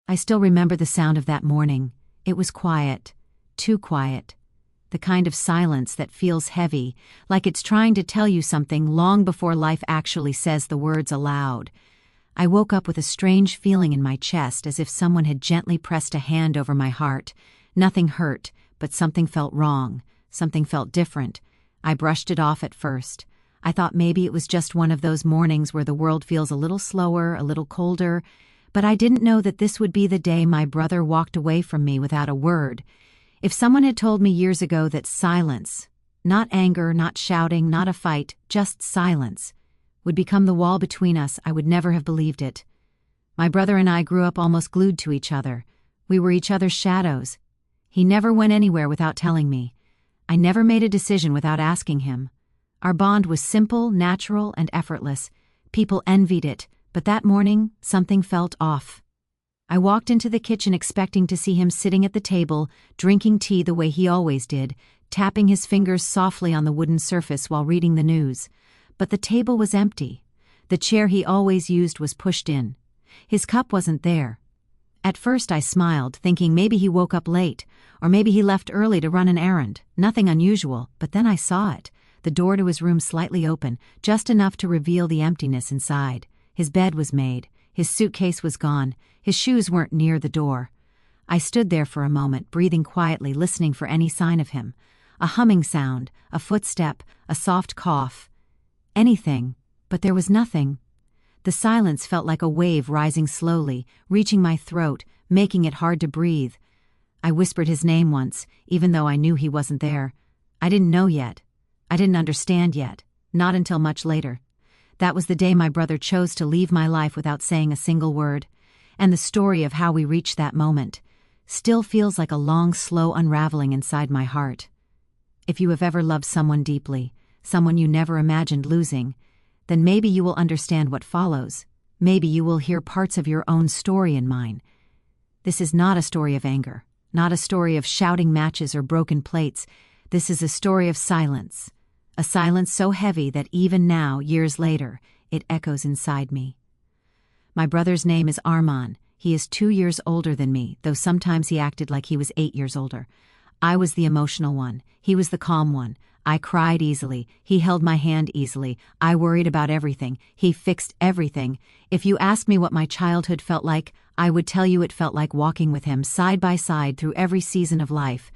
I still remember the sound of that morning. It was quiet, too quiet. The kind of silence that feels heavy, like it's trying to tell you something long before life actually says the words aloud. I woke up with a strange feeling in my chest, as if someone had gently pressed a hand over my heart. Nothing hurt, but something felt wrong. Something felt different. I brushed it off at first. I thought maybe it was just one of those mornings where the world feels a little slower, a little colder, but I didn't know that this would be the day my brother walked away from me without a word. If someone had told me years ago that silence, not anger, not shouting, not a fight, just silence, would become the wall between us, I would never have believed it. My brother and I grew up almost glued to each other. We were each other's shadows. He never went anywhere without telling me. I never made a decision without asking him. Our bond was simple, natural, and effortless. People envied it, but that morning, something felt off. I walked into the kitchen expecting to see him sitting at the table, drinking tea the way he always did, tapping his fingers softly on the wooden surface while reading the news. But the table was empty. The chair he always used was pushed in. His cup wasn't there. At first I smiled, thinking maybe he woke up late, or maybe he left early to run an errand. Nothing unusual, but then I saw it. The door to his room slightly open, just enough to reveal the emptiness inside. His bed was made. His suitcase was gone. His shoes weren't near the door. I stood there for a moment, breathing quietly, listening for any sign of him. A humming sound, a footstep, a soft cough. Anything, but there was nothing. The silence felt like a wave rising slowly, reaching my throat, making it hard to breathe. I whispered his name once, even though I knew he wasn't there. I didn't know yet. I didn't understand yet, not until much later. That was the day my brother chose to leave my life without saying a single word. And the story of how we reached that moment still feels like a long, slow unraveling inside my heart. If you have ever loved someone deeply, someone you never imagined losing, then maybe you will understand what follows. Maybe you will hear parts of your own story in mine. This is not a story of anger, not a story of shouting matches or broken plates. This is a story of silence. A silence so heavy that even now, years later, it echoes inside me. My brother's name is Arman. He is 2 years older than me, though sometimes he acted like he was 8 years older. I was the emotional one. He was the calm one. I cried easily. He held my hand easily. I worried about everything. He fixed everything. If you asked me what my childhood felt like, I would tell you it felt like walking with him side by side through every season of life.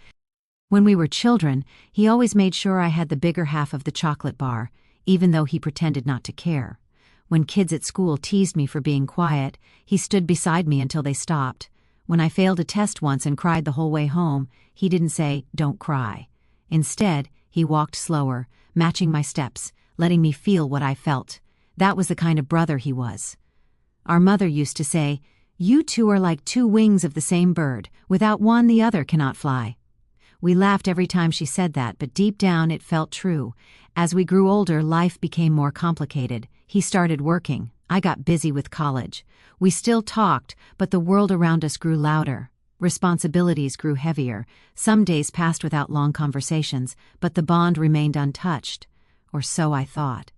When we were children, he always made sure I had the bigger half of the chocolate bar, even though he pretended not to care. When kids at school teased me for being quiet, he stood beside me until they stopped. When I failed a test once and cried the whole way home, he didn't say, "Don't cry." Instead, he walked slower, matching my steps, letting me feel what I felt. That was the kind of brother he was. Our mother used to say, "You two are like two wings of the same bird. Without one, the other cannot fly." We laughed every time she said that, but deep down it felt true. As we grew older, life became more complicated. He started working. I got busy with college. We still talked, but the world around us grew louder. Responsibilities grew heavier. Some days passed without long conversations, but the bond remained untouched. Or so I thought.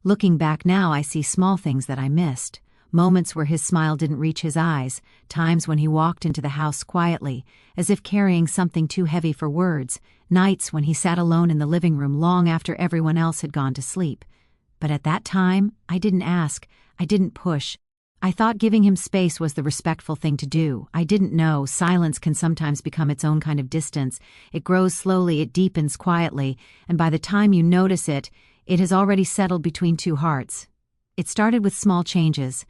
Looking back now, I see small things that I missed. Moments where his smile didn't reach his eyes, times when he walked into the house quietly, as if carrying something too heavy for words, nights when he sat alone in the living room long after everyone else had gone to sleep. But at that time, I didn't ask, I didn't push. I thought giving him space was the respectful thing to do. I didn't know silence can sometimes become its own kind of distance. It grows slowly, it deepens quietly, and by the time you notice it, it has already settled between two hearts. It started with small changes.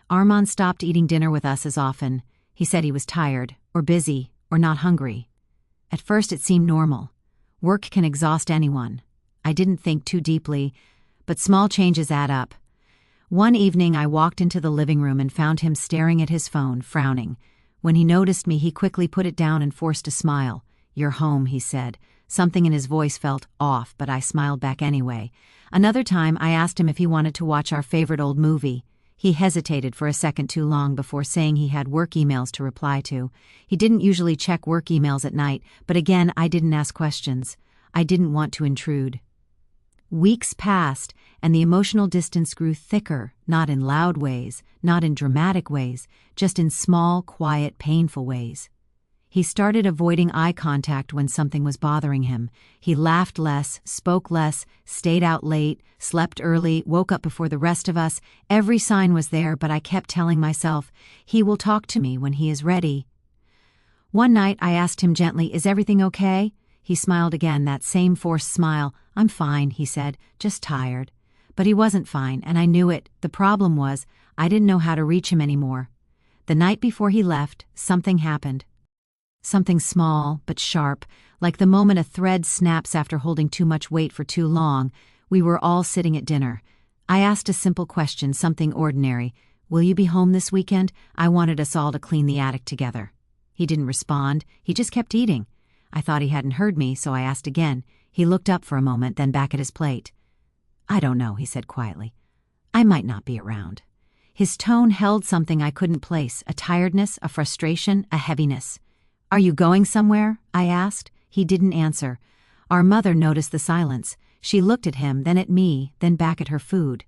Arman stopped eating dinner with us as often. He said he was tired, or busy, or not hungry. At first it seemed normal. Work can exhaust anyone. I didn't think too deeply, but small changes add up. One evening I walked into the living room and found him staring at his phone, frowning. When he noticed me, he quickly put it down and forced a smile. "You're home," he said. Something in his voice felt off, but I smiled back anyway. Another time I asked him if he wanted to watch our favorite old movie. He hesitated for a second too long before saying he had work emails to reply to. He didn't usually check work emails at night, but again I didn't ask questions. I didn't want to intrude. Weeks passed, and the emotional distance grew thicker, not in loud ways, not in dramatic ways, just in small, quiet, painful ways. He started avoiding eye contact when something was bothering him. He laughed less, spoke less, stayed out late, slept early, woke up before the rest of us. Every sign was there, but I kept telling myself, he will talk to me when he is ready. One night I asked him gently, "Is everything okay?" He smiled again, that same forced smile. "I'm fine," he said, "just tired." But he wasn't fine, and I knew it. The problem was, I didn't know how to reach him anymore. The night before he left, something happened. Something small, but sharp, like the moment a thread snaps after holding too much weight for too long. We were all sitting at dinner. I asked a simple question, something ordinary. "Will you be home this weekend? I wanted us all to clean the attic together." He didn't respond. He just kept eating. I thought he hadn't heard me, so I asked again. He looked up for a moment, then back at his plate. "I don't know," he said quietly. "I might not be around." His tone held something I couldn't place, a tiredness, a frustration, a heaviness. "Are you going somewhere?" I asked. He didn't answer. Our mother noticed the silence. She looked at him, then at me, then back at her food.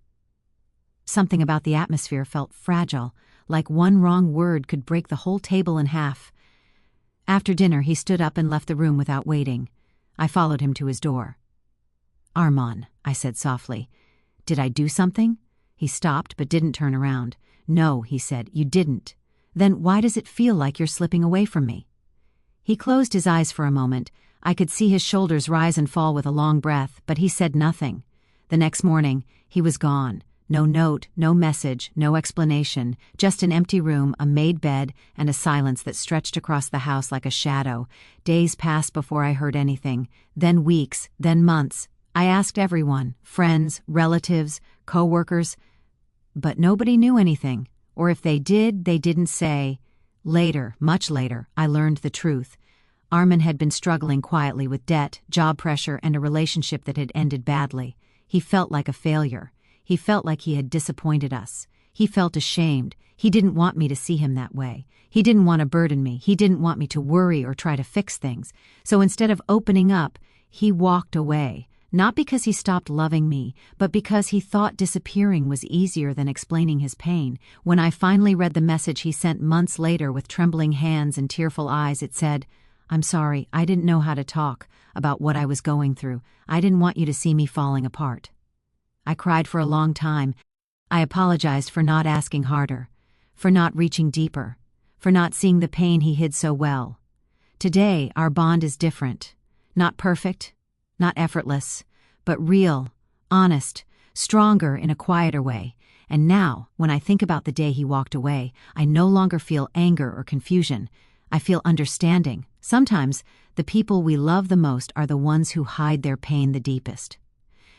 Something about the atmosphere felt fragile, like one wrong word could break the whole table in half. After dinner, he stood up and left the room without waiting. I followed him to his door. "Armand," I said softly, "did I do something?" He stopped but didn't turn around. "No," he said, "you didn't." "Then why does it feel like you're slipping away from me?" He closed his eyes for a moment. I could see his shoulders rise and fall with a long breath, but he said nothing. The next morning, he was gone. No note, no message, no explanation, just an empty room, a made bed, and a silence that stretched across the house like a shadow. Days passed before I heard anything, then weeks, then months. I asked everyone, friends, relatives, co-workers, but nobody knew anything, or if they did, they didn't say. Later, much later, I learned the truth. Armand had been struggling quietly with debt, job pressure, and a relationship that had ended badly. He felt like a failure. He felt like he had disappointed us. He felt ashamed. He didn't want me to see him that way. He didn't want to burden me. He didn't want me to worry or try to fix things. So instead of opening up, he walked away. Not because he stopped loving me, but because he thought disappearing was easier than explaining his pain. When I finally read the message he sent months later with trembling hands and tearful eyes, it said, "I'm sorry, I didn't know how to talk about what I was going through. I didn't want you to see me falling apart." I cried for a long time. I apologized for not asking harder, for not reaching deeper, for not seeing the pain he hid so well. Today, our bond is different. Not perfect, not effortless, but real, honest, stronger in a quieter way. And now, when I think about the day he walked away, I no longer feel anger or confusion. I feel understanding. Sometimes, the people we love the most are the ones who hide their pain the deepest.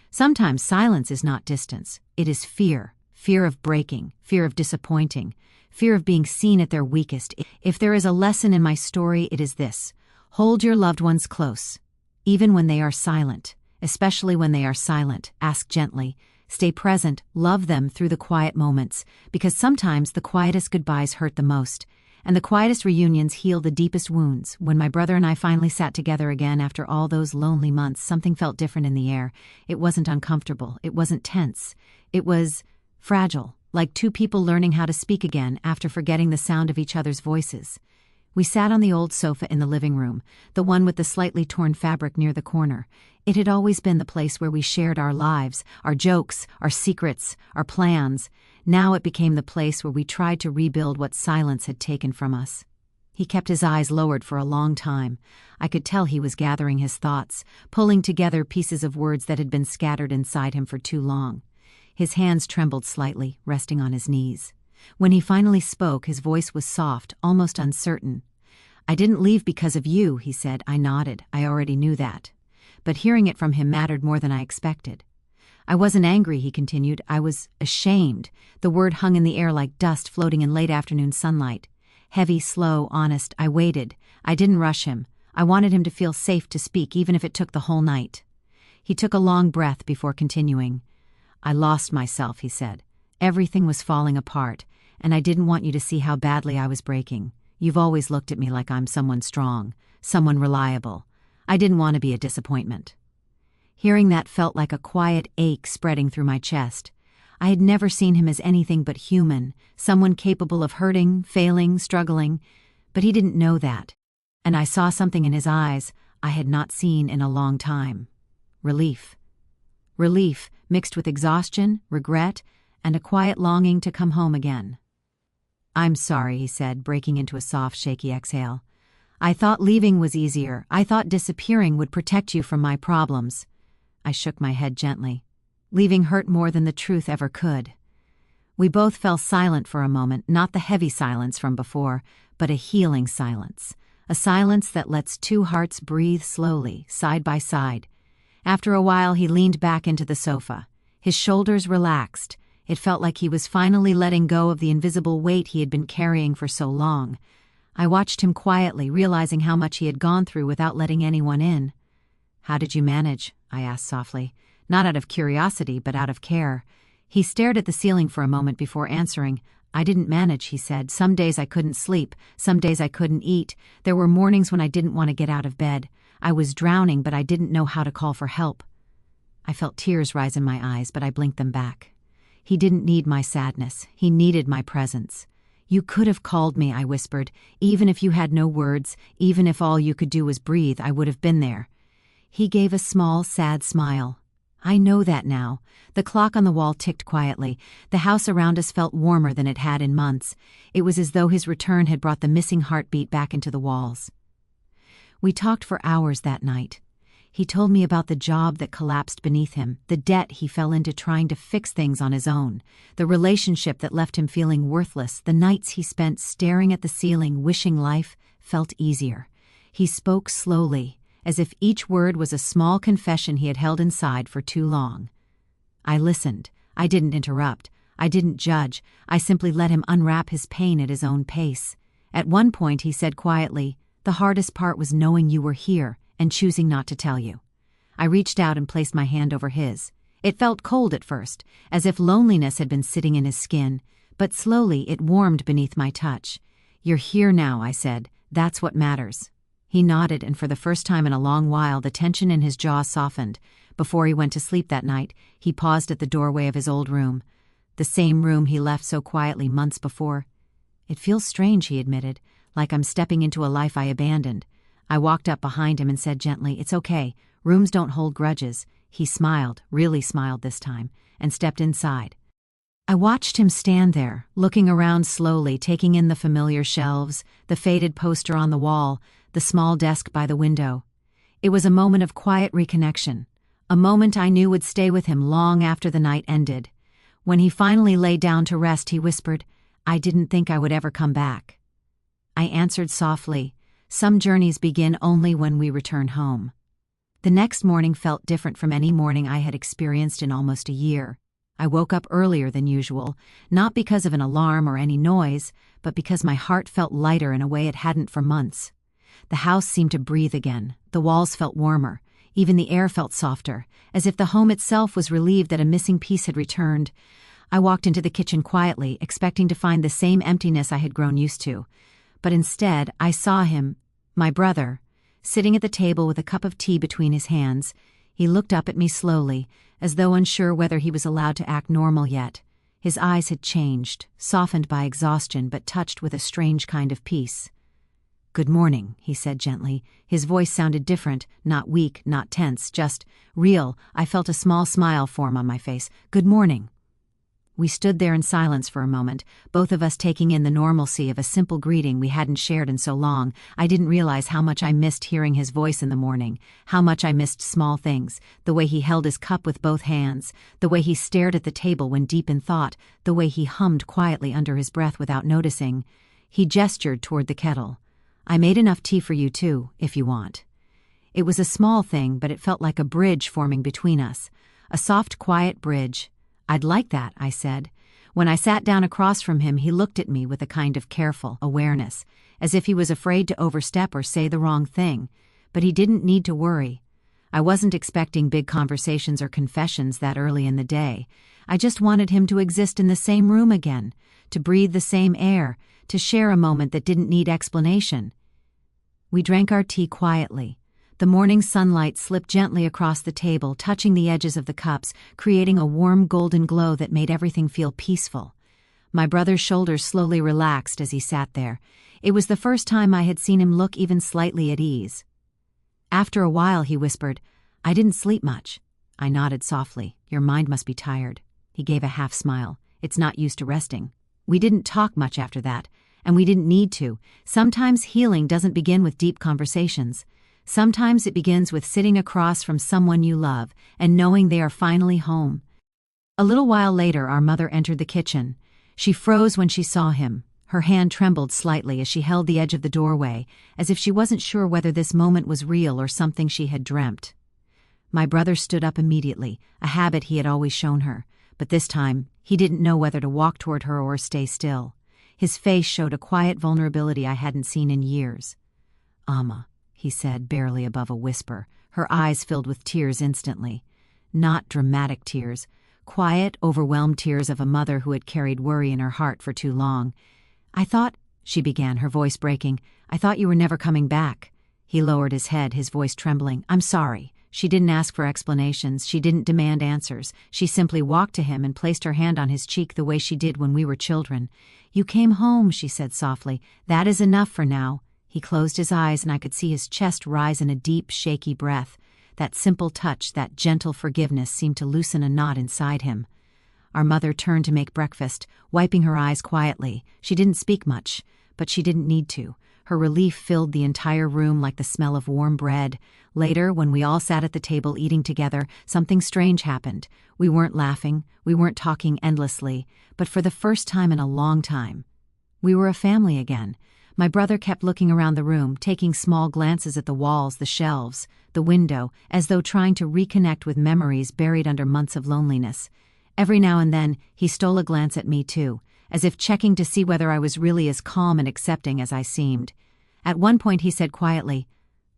Sometimes silence is not distance. It is fear. Fear of breaking, fear of disappointing, fear of being seen at their weakest. If there is a lesson in my story, it is this: hold your loved ones close. Even when they are silent, especially when they are silent, ask gently, stay present, love them through the quiet moments, because sometimes the quietest goodbyes hurt the most, and the quietest reunions heal the deepest wounds. When my brother and I finally sat together again after all those lonely months, something felt different in the air. It wasn't uncomfortable, it wasn't tense, it was fragile, like two people learning how to speak again after forgetting the sound of each other's voices. We sat on the old sofa in the living room, the one with the slightly torn fabric near the corner. It had always been the place where we shared our lives, our jokes, our secrets, our plans. Now it became the place where we tried to rebuild what silence had taken from us. He kept his eyes lowered for a long time. I could tell he was gathering his thoughts, pulling together pieces of words that had been scattered inside him for too long. His hands trembled slightly, resting on his knees. When he finally spoke, his voice was soft, almost uncertain. "I didn't leave because of you," he said. I nodded. I already knew that. But hearing it from him mattered more than I expected. "I wasn't angry," he continued. "I was ashamed." The word hung in the air like dust floating in late afternoon sunlight. Heavy, slow, honest. I waited. I didn't rush him. I wanted him to feel safe to speak, even if it took the whole night. He took a long breath before continuing. "I lost myself," he said. "Everything was falling apart, and I didn't want you to see how badly I was breaking. You've always looked at me like I'm someone strong, someone reliable. I didn't want to be a disappointment." Hearing that felt like a quiet ache spreading through my chest. I had never seen him as anything but human, someone capable of hurting, failing, struggling, but he didn't know that. And I saw something in his eyes I had not seen in a long time. Relief. Relief mixed with exhaustion, regret, and a quiet longing to come home again. "I'm sorry," he said, breaking into a soft, shaky exhale. "I thought leaving was easier. I thought disappearing would protect you from my problems." I shook my head gently. Leaving hurt more than the truth ever could. We both fell silent for a moment, not the heavy silence from before, but a healing silence. A silence that lets two hearts breathe slowly, side by side. After a while, he leaned back into the sofa. His shoulders relaxed. It felt like he was finally letting go of the invisible weight he had been carrying for so long. I watched him quietly, realizing how much he had gone through without letting anyone in. "How did you manage?" I asked softly, not out of curiosity, but out of care. He stared at the ceiling for a moment before answering. "I didn't manage," he said. "Some days I couldn't sleep, some days I couldn't eat. There were mornings when I didn't want to get out of bed. I was drowning, but I didn't know how to call for help." I felt tears rise in my eyes, but I blinked them back. He didn't need my sadness. He needed my presence. "You could have called me," I whispered. "Even if you had no words, even if all you could do was breathe, I would have been there." He gave a small, sad smile. "I know that now." The clock on the wall ticked quietly. The house around us felt warmer than it had in months. It was as though his return had brought the missing heartbeat back into the walls. We talked for hours that night. He told me about the job that collapsed beneath him, the debt he fell into trying to fix things on his own, the relationship that left him feeling worthless, the nights he spent staring at the ceiling wishing life felt easier. He spoke slowly, as if each word was a small confession he had held inside for too long. I listened. I didn't interrupt. I didn't judge. I simply let him unwrap his pain at his own pace. At one point he said quietly, "The hardest part was knowing you were here and choosing not to tell you." I reached out and placed my hand over his. It felt cold at first, as if loneliness had been sitting in his skin, but slowly it warmed beneath my touch. "You're here now," I said. "That's what matters." He nodded, and for the first time in a long while the tension in his jaw softened. Before he went to sleep that night, he paused at the doorway of his old room. The same room he left so quietly months before. "It feels strange," he admitted, "like I'm stepping into a life I abandoned." I walked up behind him and said gently, "It's okay. Rooms don't hold grudges." He smiled, really smiled this time, and stepped inside. I watched him stand there, looking around slowly, taking in the familiar shelves, the faded poster on the wall, the small desk by the window. It was a moment of quiet reconnection, a moment I knew would stay with him long after the night ended. When he finally lay down to rest, he whispered, "I didn't think I would ever come back." I answered softly, "Some journeys begin only when we return home." The next morning felt different from any morning I had experienced in almost a year. I woke up earlier than usual, not because of an alarm or any noise, but because my heart felt lighter in a way it hadn't for months. The house seemed to breathe again. The walls felt warmer. Even the air felt softer, as if the home itself was relieved that a missing piece had returned. I walked into the kitchen quietly, expecting to find the same emptiness I had grown used to. But instead, I saw him, my brother, sitting at the table with a cup of tea between his hands. He looked up at me slowly, as though unsure whether he was allowed to act normal yet. His eyes had changed, softened by exhaustion but touched with a strange kind of peace. "Good morning," he said gently. His voice sounded different, not weak, not tense, just real. I felt a small smile form on my face. "Good morning." We stood there in silence for a moment, both of us taking in the normalcy of a simple greeting we hadn't shared in so long. I didn't realize how much I missed hearing his voice in the morning, how much I missed small things, the way he held his cup with both hands, the way he stared at the table when deep in thought, the way he hummed quietly under his breath without noticing. He gestured toward the kettle. "I made enough tea for you too, if you want." It was a small thing, but it felt like a bridge forming between us. A soft, quiet bridge. "I'd like that," I said. When I sat down across from him, he looked at me with a kind of careful awareness, as if he was afraid to overstep or say the wrong thing. But he didn't need to worry. I wasn't expecting big conversations or confessions that early in the day. I just wanted him to exist in the same room again, to breathe the same air, to share a moment that didn't need explanation. We drank our tea quietly, The morning sunlight slipped gently across the table, touching the edges of the cups, creating a warm golden glow that made everything feel peaceful. My brother's shoulders slowly relaxed as he sat there. It was the first time I had seen him look even slightly at ease. After a while, he whispered, "I didn't sleep much." I nodded softly. "Your mind must be tired." He gave a half smile. "It's not used to resting." We didn't talk much after that, and we didn't need to. Sometimes healing doesn't begin with deep conversations. Sometimes it begins with sitting across from someone you love and knowing they are finally home. A little while later, our mother entered the kitchen. She froze when she saw him. Her hand trembled slightly as she held the edge of the doorway, as if she wasn't sure whether this moment was real or something she had dreamt. My brother stood up immediately, a habit he had always shown her, but this time he didn't know whether to walk toward her or stay still. His face showed a quiet vulnerability I hadn't seen in years. "Amma," he said, barely above a whisper, her eyes filled with tears instantly. Not dramatic tears, quiet, overwhelmed tears of a mother who had carried worry in her heart for too long. "I thought," she began, her voice breaking, "I thought you were never coming back." He lowered his head, his voice trembling. "I'm sorry." She didn't ask for explanations, she didn't demand answers. She simply walked to him and placed her hand on his cheek the way she did when we were children. "You came home," she said softly. "That is enough for now." He closed his eyes and I could see his chest rise in a deep, shaky breath. That simple touch, that gentle forgiveness seemed to loosen a knot inside him. Our mother turned to make breakfast, wiping her eyes quietly. She didn't speak much, but she didn't need to. Her relief filled the entire room like the smell of warm bread. Later, when we all sat at the table eating together, something strange happened. We weren't laughing, we weren't talking endlessly, but for the first time in a long time, we were a family again. My brother kept looking around the room, taking small glances at the walls, the shelves, the window, as though trying to reconnect with memories buried under months of loneliness. Every now and then, he stole a glance at me too, as if checking to see whether I was really as calm and accepting as I seemed. At one point he said quietly,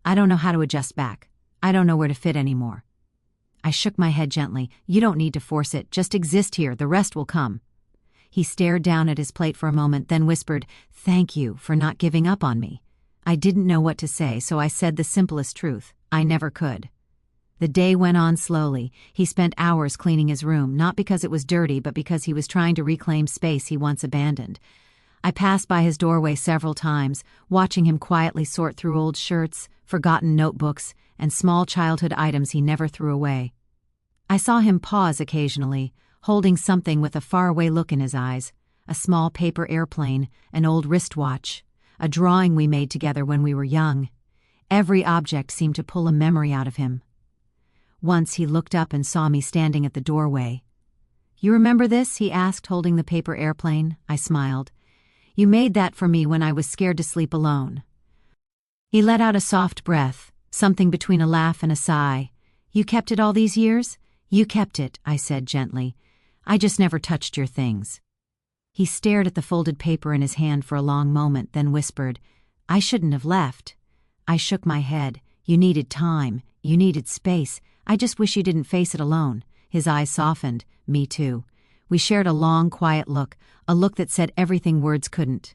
"I don't know how to adjust back. I don't know where to fit anymore." I shook my head gently. "You don't need to force it, just exist here, the rest will come." He stared down at his plate for a moment, then whispered, "Thank you for not giving up on me." I didn't know what to say, so I said the simplest truth. I never could. The day went on slowly. He spent hours cleaning his room, not because it was dirty, but because he was trying to reclaim space he once abandoned. I passed by his doorway several times, watching him quietly sort through old shirts, forgotten notebooks, and small childhood items he never threw away. I saw him pause occasionally, holding something with a faraway look in his eyes, a small paper airplane, an old wristwatch, a drawing we made together when we were young. Every object seemed to pull a memory out of him. Once he looked up and saw me standing at the doorway. "You remember this?" he asked, holding the paper airplane. I smiled. "You made that for me when I was scared to sleep alone." He let out a soft breath, something between a laugh and a sigh. "You kept it all these years?" "You kept it," I said gently. "I just never touched your things." He stared at the folded paper in his hand for a long moment, then whispered, "I shouldn't have left." I shook my head. "You needed time. You needed space. I just wish you didn't face it alone." His eyes softened. "Me too." We shared a long, quiet look, a look that said everything words couldn't.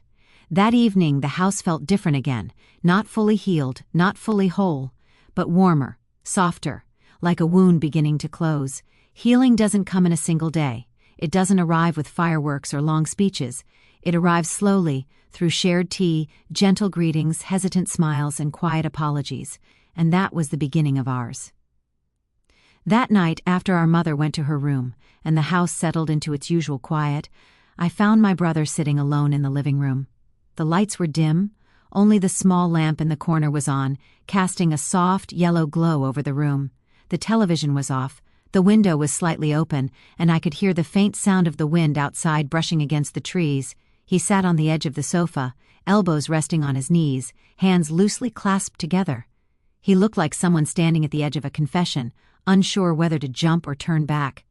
That evening, the house felt different again, not fully healed, not fully whole, but warmer, softer, like a wound beginning to close. Healing doesn't come in a single day. It doesn't arrive with fireworks or long speeches. It arrives slowly, through shared tea, gentle greetings, hesitant smiles, and quiet apologies. And that was the beginning of ours. That night, after our mother went to her room, and the house settled into its usual quiet, I found my brother sitting alone in the living room. The lights were dim, only the small lamp in the corner was on, casting a soft, yellow glow over the room. The television was off, the window was slightly open, and I could hear the faint sound of the wind outside brushing against the trees. He sat on the edge of the sofa, elbows resting on his knees, hands loosely clasped together. He looked like someone standing at the edge of a confession, unsure whether to jump or turn back.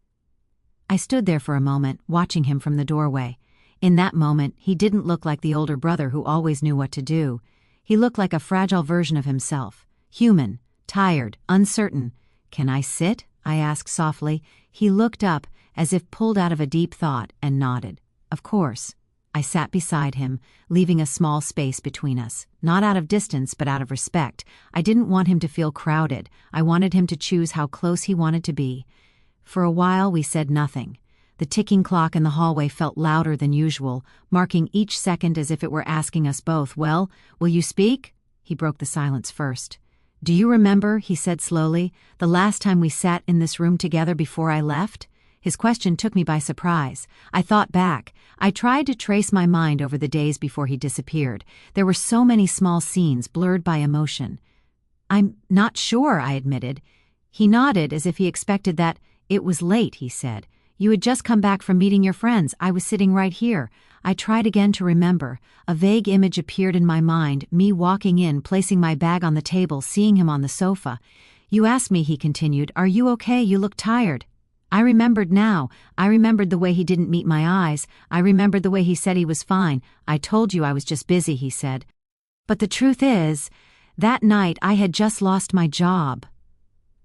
I stood there for a moment, watching him from the doorway. In that moment, he didn't look like the older brother who always knew what to do. He looked like a fragile version of himself, human, tired, uncertain. "Can I sit?" I asked softly. He looked up, as if pulled out of a deep thought, and nodded. "Of course." I sat beside him, leaving a small space between us. Not out of distance, but out of respect. I didn't want him to feel crowded. I wanted him to choose how close he wanted to be. For a while, we said nothing. The ticking clock in the hallway felt louder than usual, marking each second as if it were asking us both, "Well, will you speak?" He broke the silence first. "Do you remember," he said slowly, "the last time we sat in this room together before I left?" His question took me by surprise. I thought back. I tried to trace my mind over the days before he disappeared. There were so many small scenes blurred by emotion. "I'm not sure," I admitted. He nodded as if he expected that. "It was late," he said. "You had just come back from meeting your friends. I was sitting right here." I tried again to remember. A vague image appeared in my mind, me walking in, placing my bag on the table, seeing him on the sofa. "You asked me," he continued, "are you okay? You look tired." I remembered now. I remembered the way he didn't meet my eyes. I remembered the way he said he was fine. "I told you I was just busy," he said. "But the truth is, that night I had just lost my job."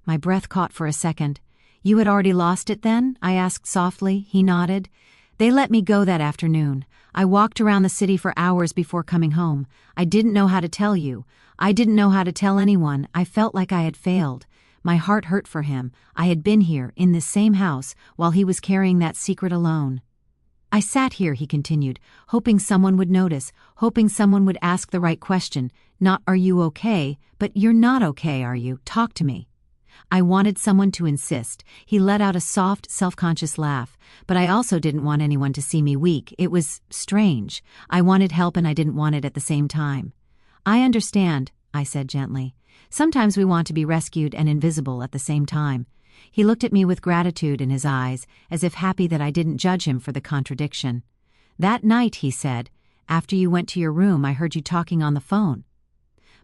My breath caught for a second. "You had already lost it then?" I asked softly. He nodded. "They let me go that afternoon. I walked around the city for hours before coming home. I didn't know how to tell you. I didn't know how to tell anyone. I felt like I had failed. My heart hurt for him. I had been here, in this same house, while he was carrying that secret alone. I sat here," he continued, "hoping someone would notice, hoping someone would ask the right question. Not 'are you okay?' but 'you're not okay, are you? Talk to me.' I wanted someone to insist." He let out a soft, self-conscious laugh. "But I also didn't want anyone to see me weak. It was strange. I wanted help and I didn't want it at the same time." "I understand," I said gently. "Sometimes we want to be rescued and invisible at the same time." He looked at me with gratitude in his eyes, as if happy that I didn't judge him for the contradiction. "That night," he said, "after you went to your room, I heard you talking on the phone."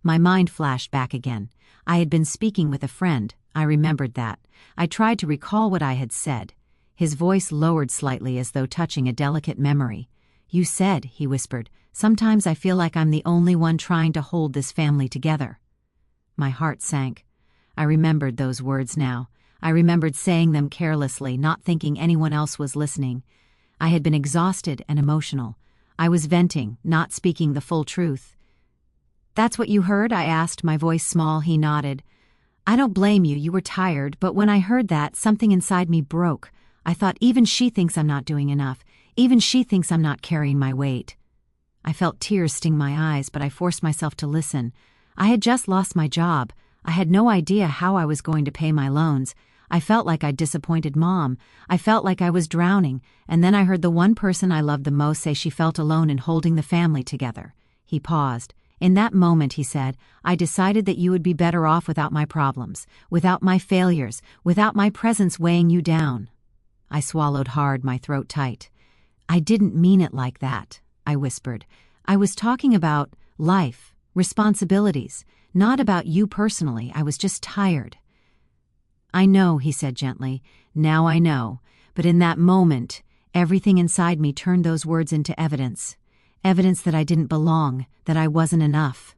My mind flashed back again. I had been speaking with a friend. I remembered that. I tried to recall what I had said. His voice lowered slightly as though touching a delicate memory. "You said," he whispered, "sometimes I feel like I'm the only one trying to hold this family together." My heart sank. I remembered those words now. I remembered saying them carelessly, not thinking anyone else was listening. I had been exhausted and emotional. I was venting, not speaking the full truth. "That's what you heard?" I asked, my voice small. He nodded. "I don't blame you, you were tired, but when I heard that, something inside me broke. I thought, even she thinks I'm not doing enough. Even she thinks I'm not carrying my weight." I felt tears sting my eyes, but I forced myself to listen. I had just lost my job. I had no idea how I was going to pay my loans. I felt like I'd disappointed Mom. I felt like I was drowning, and then I heard the one person I loved the most say she felt alone in holding the family together. He paused. "In that moment," he said, "I decided that you would be better off without my problems, without my failures, without my presence weighing you down." I swallowed hard, my throat tight. "I didn't mean it like that," I whispered. "I was talking about life, responsibilities, not about you personally. I was just tired." "I know," he said gently. "Now I know. But in that moment, everything inside me turned those words into evidence. Evidence that I didn't belong, that I wasn't enough."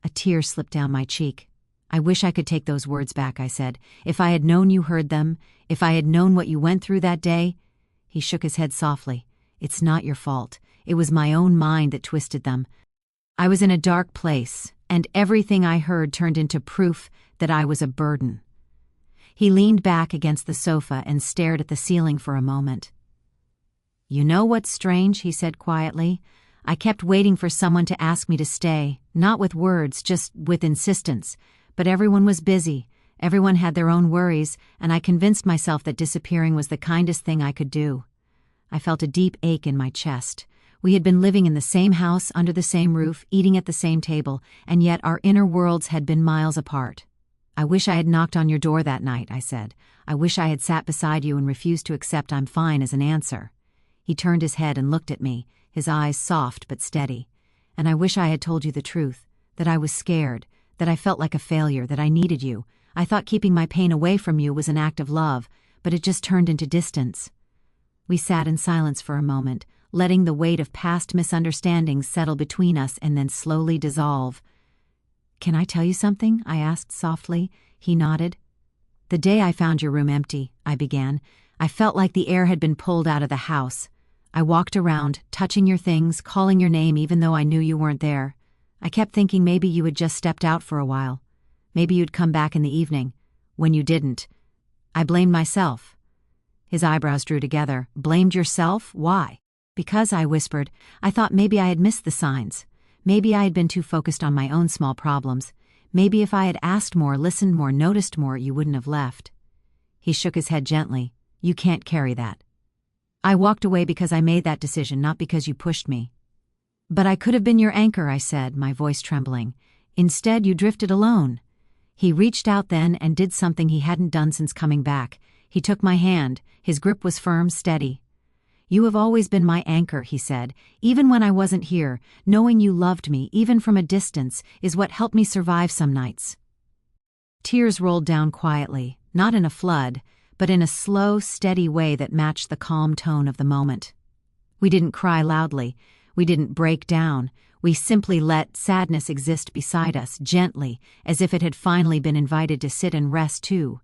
A tear slipped down my cheek. "I wish I could take those words back," I said. "If I had known you heard them, if I had known what you went through that day." He shook his head softly. "It's not your fault. It was my own mind that twisted them. I was in a dark place, and everything I heard turned into proof that I was a burden." He leaned back against the sofa and stared at the ceiling for a moment. "You know what's strange?" he said quietly. "I kept waiting for someone to ask me to stay, not with words, just with insistence. But everyone was busy. Everyone had their own worries, and I convinced myself that disappearing was the kindest thing I could do." I felt a deep ache in my chest. We had been living in the same house, under the same roof, eating at the same table, and yet our inner worlds had been miles apart. "I wish I had knocked on your door that night," I said. "I wish I had sat beside you and refused to accept 'I'm fine' as an answer." He turned his head and looked at me, his eyes soft but steady. "And I wish I had told you the truth, that I was scared, that I felt like a failure, that I needed you. I thought keeping my pain away from you was an act of love, but it just turned into distance." We sat in silence for a moment, letting the weight of past misunderstandings settle between us and then slowly dissolve. "Can I tell you something?" I asked softly. He nodded. "The day I found your room empty," I began, "I felt like the air had been pulled out of the house. I walked around, touching your things, calling your name even though I knew you weren't there. I kept thinking maybe you had just stepped out for a while. Maybe you'd come back in the evening. When you didn't, I blamed myself." His eyebrows drew together. "Blamed yourself? Why?" "Because," I whispered, "I thought maybe I had missed the signs. Maybe I had been too focused on my own small problems. Maybe if I had asked more, listened more, noticed more, you wouldn't have left." He shook his head gently. "You can't carry that. I walked away because I made that decision, not because you pushed me." "But I could have been your anchor," I said, my voice trembling. "Instead, you drifted alone." He reached out then and did something he hadn't done since coming back. He took my hand. His grip was firm, steady. "You have always been my anchor," he said. "Even when I wasn't here, knowing you loved me, even from a distance, is what helped me survive some nights." Tears rolled down quietly, not in a flood, but in a slow, steady way that matched the calm tone of the moment. We didn't cry loudly. We didn't break down. We simply let sadness exist beside us, gently, as if it had finally been invited to sit and rest too.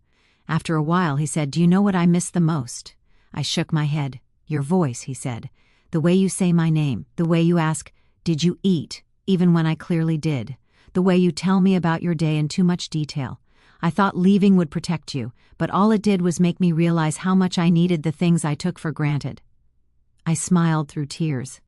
After a while, he said, "Do you know what I miss the most?" I shook my head. "Your voice," he said. "The way you say my name, the way you ask, 'Did you eat?' even when I clearly did. The way you tell me about your day in too much detail. I thought leaving would protect you, but all it did was make me realize how much I needed the things I took for granted." I smiled through tears.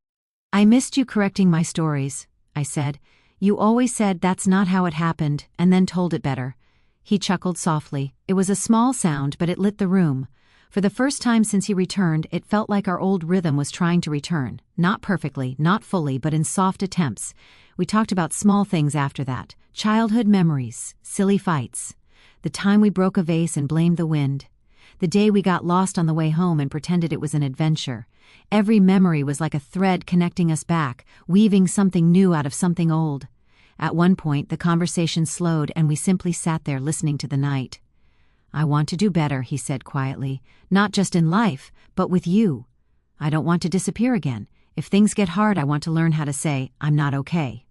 "I missed you correcting my stories," I said. "You always said that's not how it happened, and then told it better." He chuckled softly. It was a small sound, but it lit the room. For the first time since he returned, it felt like our old rhythm was trying to return. Not perfectly, not fully, but in soft attempts. We talked about small things after that. Childhood memories, silly fights. The time we broke a vase and blamed the wind. The day we got lost on the way home and pretended it was an adventure. Every memory was like a thread connecting us back, weaving something new out of something old. At one point, the conversation slowed and we simply sat there listening to the night. "I want to do better," he said quietly. "Not just in life, but with you. I don't want to disappear again. If things get hard, I want to learn how to say, 'I'm not okay.'"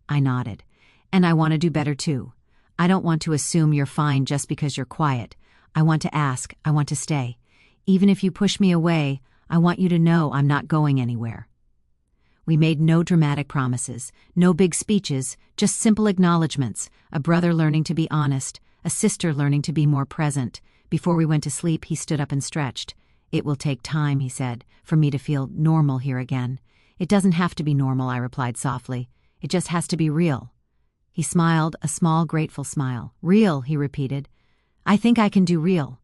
I nodded. "And I want to do better too. I don't want to assume you're fine just because you're quiet. I want to ask, I want to stay. Even if you push me away, I want you to know I'm not going anywhere." We made no dramatic promises, no big speeches, just simple acknowledgments, a brother learning to be honest, a sister learning to be more present. Before we went to sleep, he stood up and stretched. "It will take time," he said, "for me to feel normal here again." "It doesn't have to be normal," I replied softly. "It just has to be real." He smiled, a small, grateful smile. "Real," he repeated. "I think I can do real."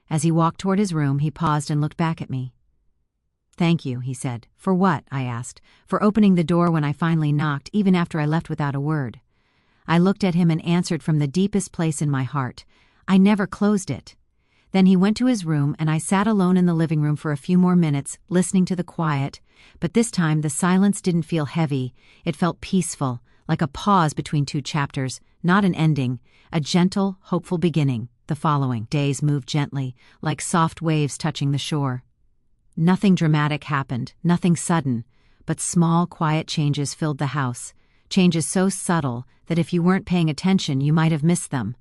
As he walked toward his room, he paused and looked back at me. "Thank you," he said. "For what?" I asked. "For opening the door when I finally knocked, even after I left without a word." I looked at him and answered from the deepest place in my heart. "I never closed it." Then he went to his room and I sat alone in the living room for a few more minutes, listening to the quiet. But this time the silence didn't feel heavy. It felt peaceful, like a pause between two chapters, not an ending, a gentle, hopeful beginning. The following days moved gently, like soft waves touching the shore. Nothing dramatic happened, nothing sudden, but small, quiet changes filled the house, changes so subtle that if you weren't paying attention you might have missed them.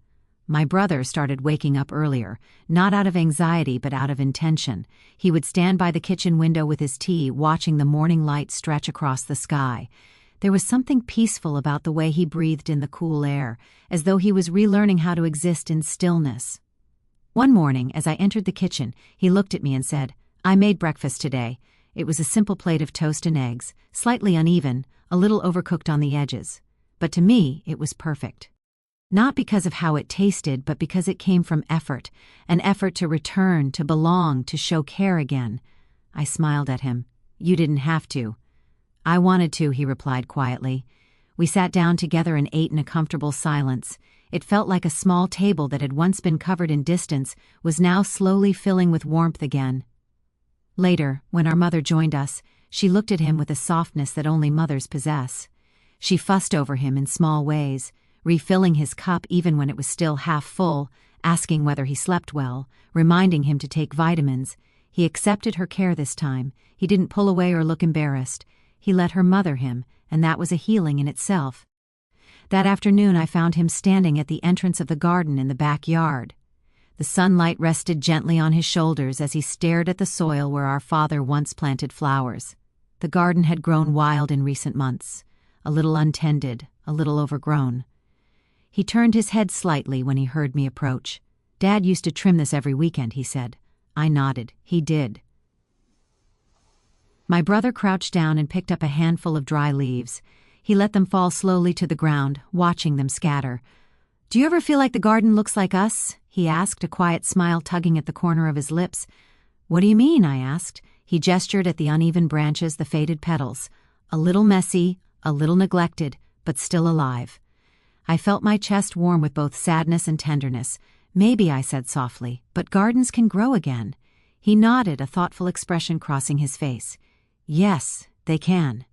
My brother started waking up earlier, not out of anxiety but out of intention. He would stand by the kitchen window with his tea, watching the morning light stretch across the sky. There was something peaceful about the way he breathed in the cool air, as though he was relearning how to exist in stillness. One morning, as I entered the kitchen, he looked at me and said, "I made breakfast today." It was a simple plate of toast and eggs, slightly uneven, a little overcooked on the edges. But to me, it was perfect. Not because of how it tasted, but because it came from effort, an effort to return, to belong, to show care again. I smiled at him. "You didn't have to." "I wanted to," he replied quietly. We sat down together and ate in a comfortable silence. It felt like a small table that had once been covered in distance was now slowly filling with warmth again. Later, when our mother joined us, she looked at him with a softness that only mothers possess. She fussed over him in small ways, refilling his cup even when it was still half full, asking whether he slept well, reminding him to take vitamins. He accepted her care this time. He didn't pull away or look embarrassed. He let her mother him, and that was a healing in itself. That afternoon I found him standing at the entrance of the garden in the backyard. The sunlight rested gently on his shoulders as he stared at the soil where our father once planted flowers. The garden had grown wild in recent months, a little untended, a little overgrown. He turned his head slightly when he heard me approach. "Dad used to trim this every weekend," he said. I nodded. He did. My brother crouched down and picked up a handful of dry leaves. He let them fall slowly to the ground, watching them scatter. "Do you ever feel like the garden looks like us?" he asked, a quiet smile tugging at the corner of his lips. "What do you mean?" I asked. He gestured at the uneven branches, the faded petals. A little messy, a little neglected, but still alive. I felt my chest warm with both sadness and tenderness. "Maybe," I said softly, "but gardens can grow again." He nodded, a thoughtful expression crossing his face. "Yes, they can."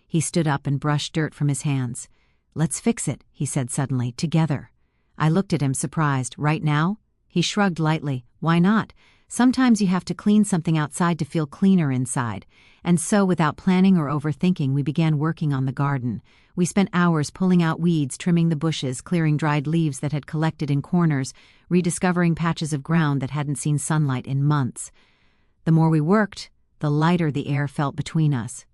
He stood up and brushed dirt from his hands. "Let's fix it," he said suddenly, "together." I looked at him, surprised. "Right now?" He shrugged lightly. "Why not? Sometimes you have to clean something outside to feel cleaner inside." And so, without planning or overthinking, we began working on the garden. We spent hours pulling out weeds, trimming the bushes, clearing dried leaves that had collected in corners, rediscovering patches of ground that hadn't seen sunlight in months. The more we worked, the lighter the air felt between us.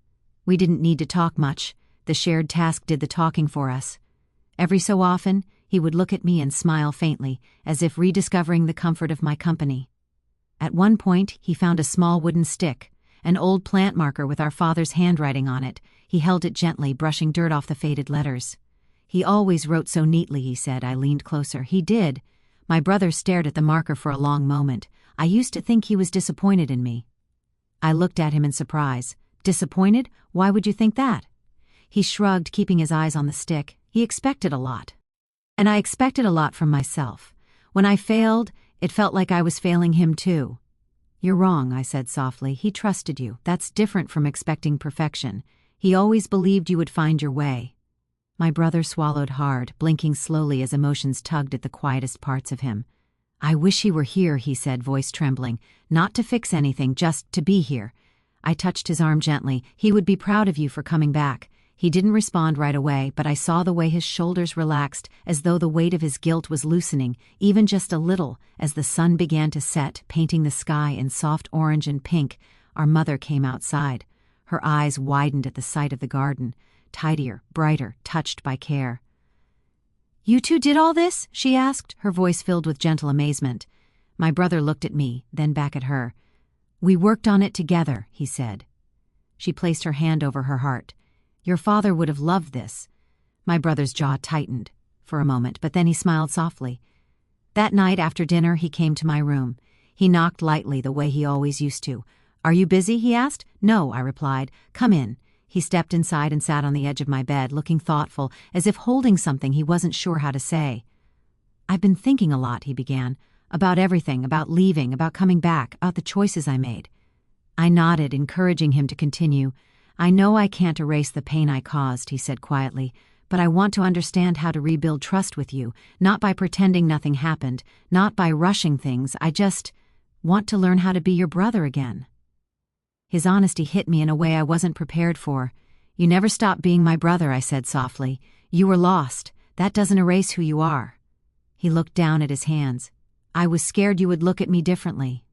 We didn't need to talk much. The shared task did the talking for us. Every so often, he would look at me and smile faintly, as if rediscovering the comfort of my company. At one point, he found a small wooden stick, an old plant marker with our father's handwriting on it. He held it gently, brushing dirt off the faded letters. "He always wrote so neatly," he said. I leaned closer. "He did." My brother stared at the marker for a long moment. "I used to think he was disappointed in me." I looked at him in surprise. "Disappointed? Why would you think that?" He shrugged, keeping his eyes on the stick. "He expected a lot. And I expected a lot from myself. When I failed, it felt like I was failing him too." "You're wrong," I said softly. "He trusted you. That's different from expecting perfection. He always believed you would find your way." My brother swallowed hard, blinking slowly as emotions tugged at the quietest parts of him. "I wish he were here," he said, voice trembling. "Not to fix anything, just to be here." I touched his arm gently. "He would be proud of you for coming back." He didn't respond right away, but I saw the way his shoulders relaxed, as though the weight of his guilt was loosening, even just a little. As the sun began to set, painting the sky in soft orange and pink, our mother came outside. Her eyes widened at the sight of the garden, tidier, brighter, touched by care. "You two did all this?" she asked, her voice filled with gentle amazement. My brother looked at me, then back at her. "We worked on it together," he said. She placed her hand over her heart. "Your father would have loved this." My brother's jaw tightened for a moment, but then he smiled softly. That night after dinner, he came to my room. He knocked lightly, the way he always used to. "Are you busy?" he asked. "No," I replied. "Come in." He stepped inside and sat on the edge of my bed, looking thoughtful, as if holding something he wasn't sure how to say. "I've been thinking a lot," he began. "About everything, about leaving, about coming back, about the choices I made." I nodded, encouraging him to continue. "I know I can't erase the pain I caused," he said quietly, "but I want to understand how to rebuild trust with you, not by pretending nothing happened, not by rushing things. I just want to learn how to be your brother again." His honesty hit me in a way I wasn't prepared for. "You never stopped being my brother," I said softly. "You were lost. That doesn't erase who you are." He looked down at his hands. "I was scared you would look at me differently."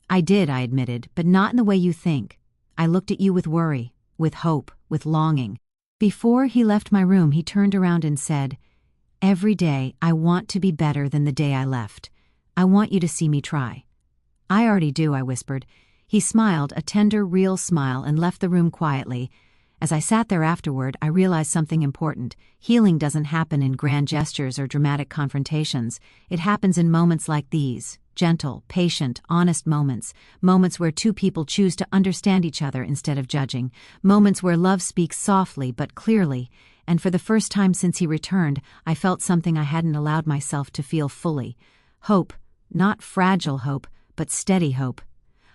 "I did," I admitted, "but not in the way you think. I looked at you with worry, with hope, with longing." Before he left my room, he turned around and said, "Every day I want to be better than the day I left. I want you to see me try." "I already do," I whispered. He smiled, a tender, real smile, and left the room quietly. As I sat there afterward, I realized something important. Healing doesn't happen in grand gestures or dramatic confrontations. It happens in moments like these. Gentle, patient, honest moments. Moments where two people choose to understand each other instead of judging. Moments where love speaks softly but clearly. And for the first time since he returned, I felt something I hadn't allowed myself to feel fully. Hope. Not fragile hope, but steady hope.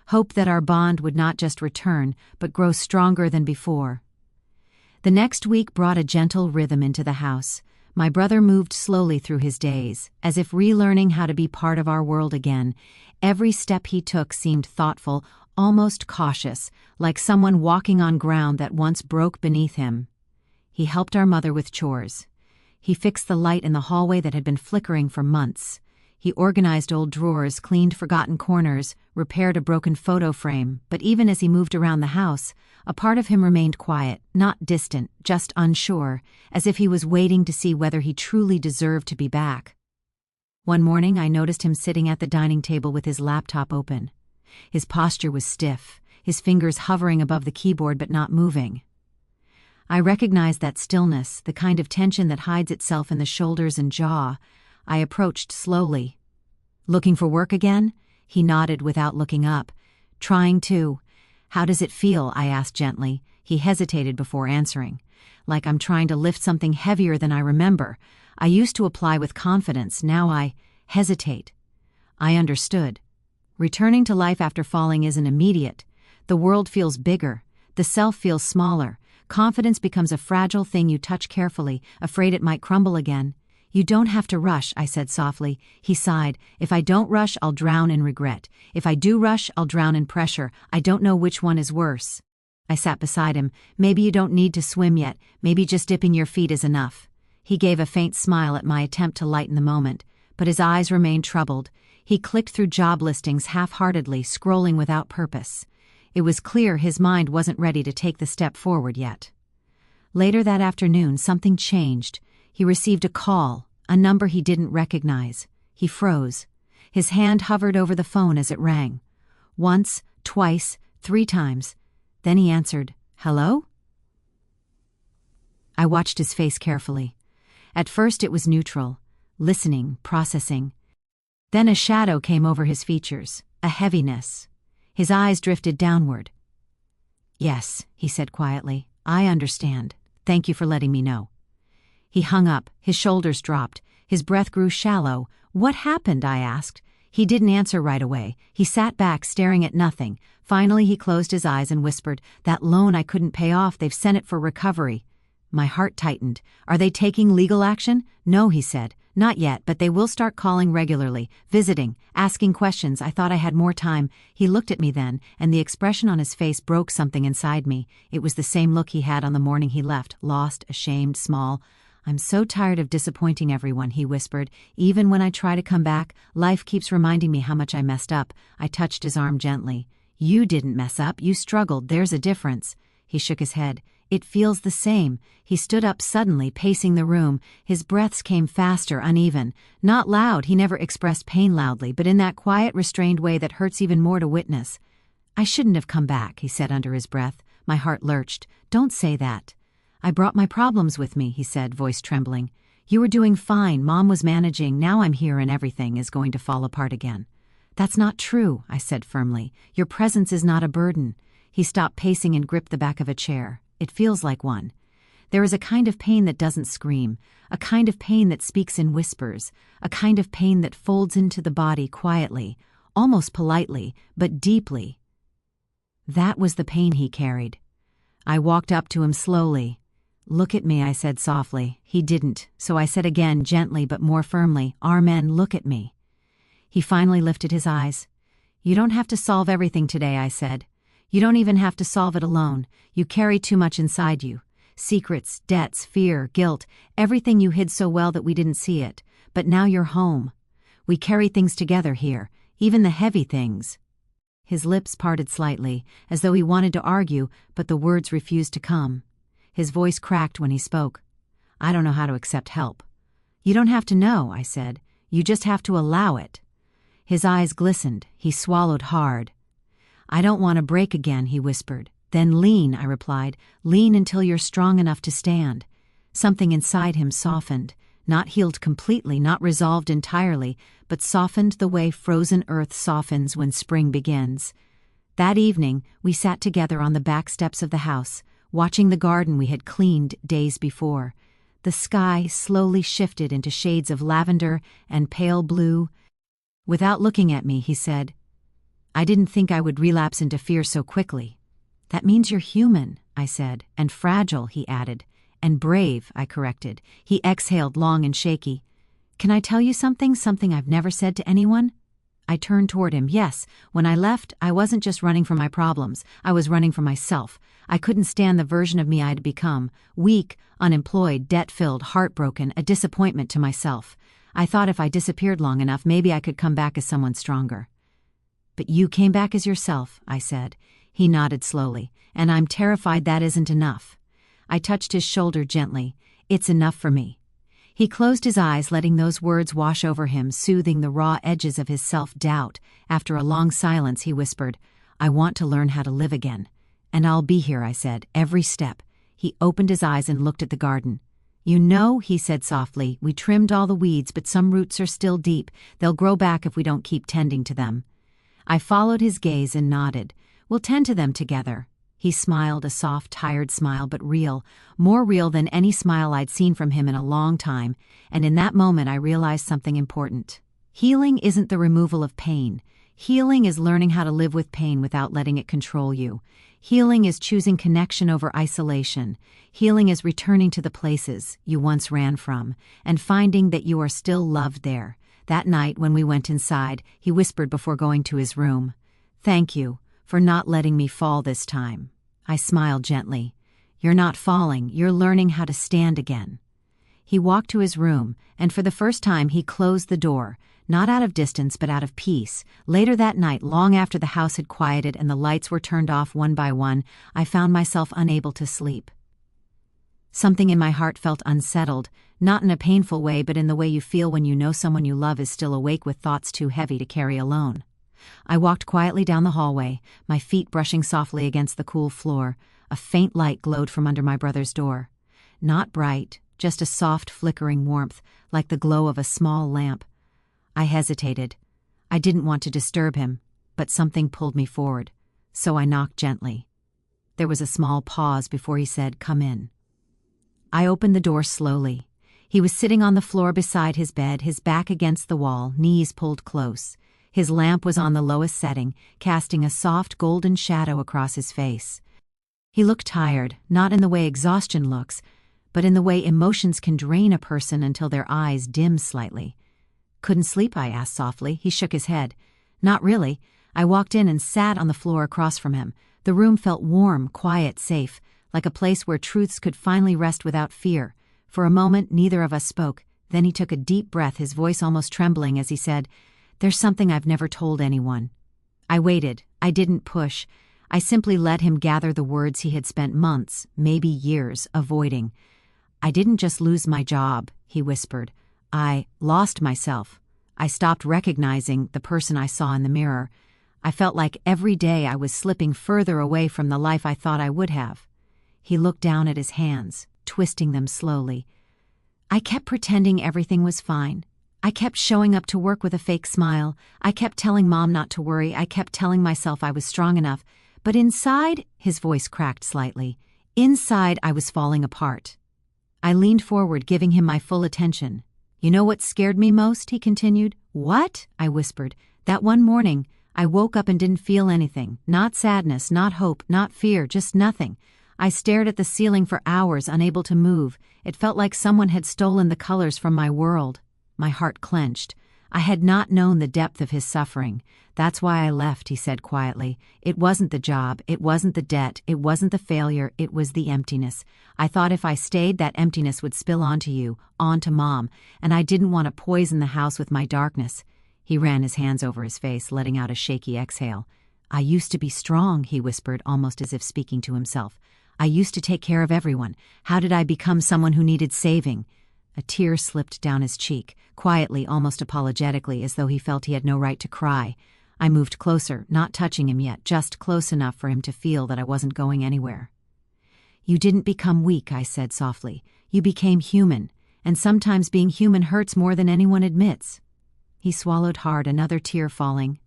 Hope that our bond would not just return, but grow stronger than before. The next week brought a gentle rhythm into the house. My brother moved slowly through his days, as if relearning how to be part of our world again. Every step he took seemed thoughtful, almost cautious, like someone walking on ground that once broke beneath him. He helped our mother with chores. He fixed the light in the hallway that had been flickering for months. He organized old drawers, cleaned forgotten corners, repaired a broken photo frame, but even as he moved around the house, a part of him remained quiet, not distant, just unsure, as if he was waiting to see whether he truly deserved to be back. One morning I noticed him sitting at the dining table with his laptop open. His posture was stiff, his fingers hovering above the keyboard but not moving. I recognized that stillness, the kind of tension that hides itself in the shoulders and jaw. I approached slowly. "Looking for work again?" He nodded without looking up. "Trying to." "How does it feel?" I asked gently. He hesitated before answering. "Like I'm trying to lift something heavier than I remember. I used to apply with confidence, now I hesitate." I understood. Returning to life after falling isn't immediate. The world feels bigger. The self feels smaller. Confidence becomes a fragile thing you touch carefully, afraid it might crumble again. "You don't have to rush," I said softly. He sighed. "If I don't rush, I'll drown in regret. If I do rush, I'll drown in pressure. I don't know which one is worse." I sat beside him. "Maybe you don't need to swim yet. Maybe just dipping your feet is enough." He gave a faint smile at my attempt to lighten the moment, but his eyes remained troubled. He clicked through job listings half-heartedly, scrolling without purpose. It was clear his mind wasn't ready to take the step forward yet. Later that afternoon, something changed. He received a call, a number he didn't recognize. He froze. His hand hovered over the phone as it rang. Once, twice, 3 times. Then he answered, "Hello?" I watched his face carefully. At first it was neutral, listening, processing. Then a shadow came over his features, a heaviness. His eyes drifted downward. "Yes," he said quietly, "I understand. Thank you for letting me know." He hung up, his shoulders dropped, his breath grew shallow. "What happened?" I asked. He didn't answer right away. He sat back, staring at nothing. Finally he closed his eyes and whispered, "That loan I couldn't pay off, they've sent it for recovery." My heart tightened. "Are they taking legal action?" "No," he said. "Not yet, but they will start calling regularly, visiting, asking questions." I thought I had more time. He looked at me then, and the expression on his face broke something inside me. It was the same look he had on the morning he left, lost, ashamed, small. "I'm so tired of disappointing everyone," he whispered. "Even when I try to come back, life keeps reminding me how much I messed up." I touched his arm gently. "You didn't mess up, you struggled, there's a difference." He shook his head. "It feels the same." He stood up suddenly, pacing the room. His breaths came faster, uneven. Not loud, he never expressed pain loudly, but in that quiet, restrained way that hurts even more to witness. "I shouldn't have come back," he said under his breath. My heart lurched. "Don't say that." "I brought my problems with me," he said, voice trembling. "You were doing fine, Mom was managing, now I'm here and everything is going to fall apart again." "That's not true," I said firmly. "Your presence is not a burden." He stopped pacing and gripped the back of a chair. "It feels like one. There is a kind of pain that doesn't scream, a kind of pain that speaks in whispers, a kind of pain that folds into the body quietly, almost politely, but deeply." That was the pain he carried. I walked up to him slowly. "Look at me," I said softly. He didn't, so I said again, gently but more firmly, "Armen, look at me." He finally lifted his eyes. "You don't have to solve everything today," I said. "You don't even have to solve it alone. You carry too much inside you. Secrets, debts, fear, guilt, everything you hid so well that we didn't see it. But now you're home. We carry things together here, even the heavy things." His lips parted slightly, as though he wanted to argue, but the words refused to come. His voice cracked when he spoke. "I don't know how to accept help." "You don't have to know," I said. "You just have to allow it." His eyes glistened. He swallowed hard. "I don't want to break again," he whispered. "Then lean," I replied. "Lean until you're strong enough to stand." Something inside him softened, not healed completely, not resolved entirely, but softened the way frozen earth softens when spring begins. That evening, we sat together on the back steps of the house, watching the garden we had cleaned days before. The sky slowly shifted into shades of lavender and pale blue. Without looking at me, he said, "I didn't think I would relapse into fear so quickly." "That means you're human," I said, "and fragile," he added. "And brave," I corrected. He exhaled long and shaky. "Can I tell you something I've never said to anyone?" I turned toward him. "Yes, when I left, I wasn't just running from my problems. I was running from myself. I couldn't stand the version of me I'd become. Weak, unemployed, debt-filled, heartbroken, a disappointment to myself. I thought if I disappeared long enough, maybe I could come back as someone stronger. But you came back as yourself, I said. He nodded slowly. And I'm terrified that isn't enough. I touched his shoulder gently. It's enough for me. He closed his eyes, letting those words wash over him, soothing the raw edges of his self-doubt. After a long silence, he whispered, I want to learn how to live again. And I'll be here, I said, every step. He opened his eyes and looked at the garden. You know, he said softly, we trimmed all the weeds, but some roots are still deep. They'll grow back if we don't keep tending to them. I followed his gaze and nodded. We'll tend to them together. He smiled, a soft, tired smile, but real, more real than any smile I'd seen from him in a long time, and in that moment I realized something important. Healing isn't the removal of pain. Healing is learning how to live with pain without letting it control you. Healing is choosing connection over isolation. Healing is returning to the places you once ran from, and finding that you are still loved there. That night, when we went inside, he whispered before going to his room, Thank you for not letting me fall this time. I smiled gently. You're not falling, you're learning how to stand again. He walked to his room, and for the first time he closed the door, not out of distance but out of peace. Later that night, long after the house had quieted and the lights were turned off one by one, I found myself unable to sleep. Something in my heart felt unsettled, not in a painful way but in the way you feel when you know someone you love is still awake with thoughts too heavy to carry alone. I walked quietly down the hallway, my feet brushing softly against the cool floor. A faint light glowed from under my brother's door. Not bright, just a soft flickering warmth, like the glow of a small lamp. I hesitated. I didn't want to disturb him, but something pulled me forward, so I knocked gently. There was a small pause before he said, Come in. I opened the door slowly. He was sitting on the floor beside his bed, his back against the wall, knees pulled close. His lamp was on the lowest setting, casting a soft golden shadow across his face. He looked tired, not in the way exhaustion looks, but in the way emotions can drain a person until their eyes dim slightly. Couldn't sleep, I asked softly. He shook his head. Not really. I walked in and sat on the floor across from him. The room felt warm, quiet, safe, like a place where truths could finally rest without fear. For a moment, neither of us spoke. Then he took a deep breath, his voice almost trembling as he said, There's something I've never told anyone. I waited. I didn't push. I simply let him gather the words he had spent months, maybe years, avoiding. I didn't just lose my job, he whispered. I lost myself. I stopped recognizing the person I saw in the mirror. I felt like every day I was slipping further away from the life I thought I would have. He looked down at his hands, twisting them slowly. I kept pretending everything was fine. I kept showing up to work with a fake smile. I kept telling Mom not to worry. I kept telling myself I was strong enough. But inside, his voice cracked slightly. Inside, I was falling apart. I leaned forward, giving him my full attention. You know what scared me most? He continued. What? I whispered. That one morning, I woke up and didn't feel anything. Not sadness, not hope, not fear, just nothing. I stared at the ceiling for hours, unable to move. It felt like someone had stolen the colors from my world. My heart clenched. I had not known the depth of his suffering. That's why I left, he said quietly. It wasn't the job, it wasn't the debt, it wasn't the failure, it was the emptiness. I thought if I stayed, that emptiness would spill onto you, onto Mom, and I didn't want to poison the house with my darkness. He ran his hands over his face, letting out a shaky exhale. I used to be strong, he whispered, almost as if speaking to himself. I used to take care of everyone. How did I become someone who needed saving? A tear slipped down his cheek, quietly, almost apologetically, as though he felt he had no right to cry. I moved closer, not touching him yet, just close enough for him to feel that I wasn't going anywhere. You didn't become weak, I said softly. You became human, and sometimes being human hurts more than anyone admits. He swallowed hard, another tear falling.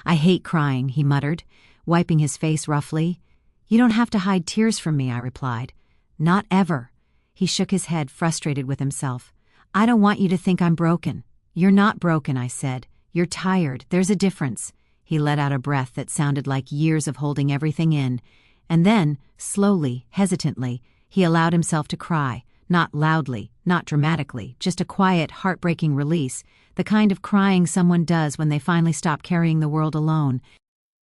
I hate crying, he muttered, wiping his face roughly. You don't have to hide tears from me, I replied. Not ever. He shook his head, frustrated with himself. I don't want you to think I'm broken. You're not broken, I said. You're tired. There's a difference. He let out a breath that sounded like years of holding everything in. And then, slowly, hesitantly, he allowed himself to cry. Not loudly, not dramatically, just a quiet, heartbreaking release, the kind of crying someone does when they finally stop carrying the world alone.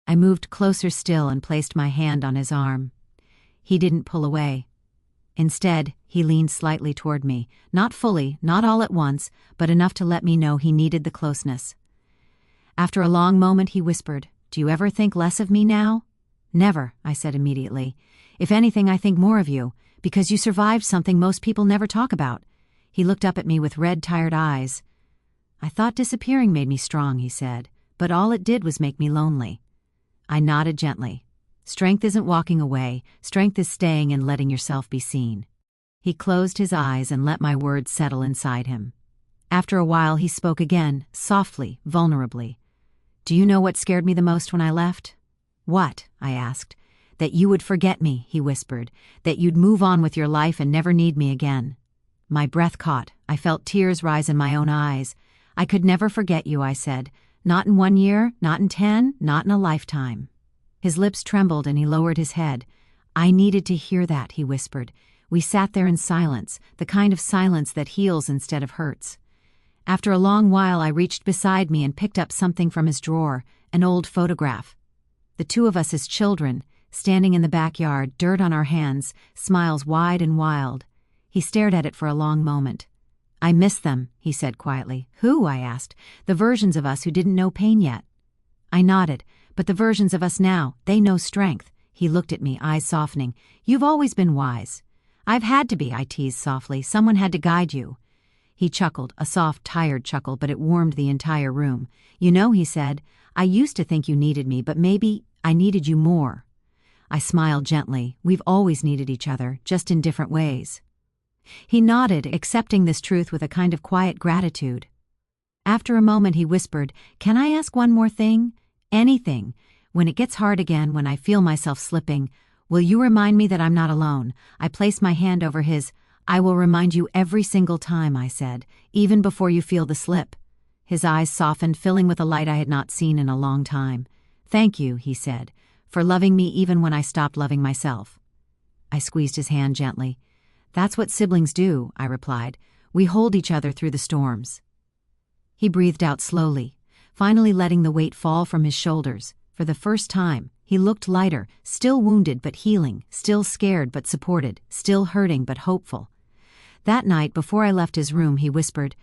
I moved closer still and placed my hand on his arm. He didn't pull away. Instead, he leaned slightly toward me, not fully, not all at once, but enough to let me know he needed the closeness. After a long moment, he whispered, "Do you ever think less of me now?" "Never," I said immediately. "If anything, I think more of you, because you survived something most people never talk about." He looked up at me with red, tired eyes. "I thought disappearing made me strong," he said, "but all it did was make me lonely." I nodded gently. "Strength isn't walking away, strength is staying and letting yourself be seen." He closed his eyes and let my words settle inside him. After a while, he spoke again, softly, vulnerably. "Do you know what scared me the most when I left?" "What?" I asked. "That you would forget me," he whispered, "that you'd move on with your life and never need me again." My breath caught. I felt tears rise in my own eyes. "I could never forget you," I said. "Not in 1 year, not in 10, not in a lifetime." His lips trembled and he lowered his head. "I needed to hear that," he whispered. We sat there in silence, the kind of silence that heals instead of hurts. After a long while, I reached beside me and picked up something from his drawer, an old photograph. The two of us as children, standing in the backyard, dirt on our hands, smiles wide and wild. He stared at it for a long moment. "I miss them," he said quietly. "Who?" I asked. "The versions of us who didn't know pain yet." I nodded. "But the versions of us now, they know strength." He looked at me, eyes softening. "You've always been wise." "I've had to be," I teased softly. "Someone had to guide you." He chuckled, a soft, tired chuckle, but it warmed the entire room. "You know," he said, "I used to think you needed me, but maybe I needed you more." I smiled gently. "We've always needed each other, just in different ways." He nodded, accepting this truth with a kind of quiet gratitude. After a moment, he whispered, "Can I ask one more thing? Anything. When it gets hard again, when I feel myself slipping, will you remind me that I'm not alone?" I placed my hand over his. "I will remind you every single time," I said, "even before you feel the slip." His eyes softened, filling with a light I had not seen in a long time. "Thank you," he said, "for loving me even when I stopped loving myself." I squeezed his hand gently. "That's what siblings do," I replied. "We hold each other through the storms." He breathed out slowly, finally letting the weight fall from his shoulders. For the first time, he looked lighter, still wounded but healing, still scared but supported, still hurting but hopeful. That night, before I left his room, he whispered,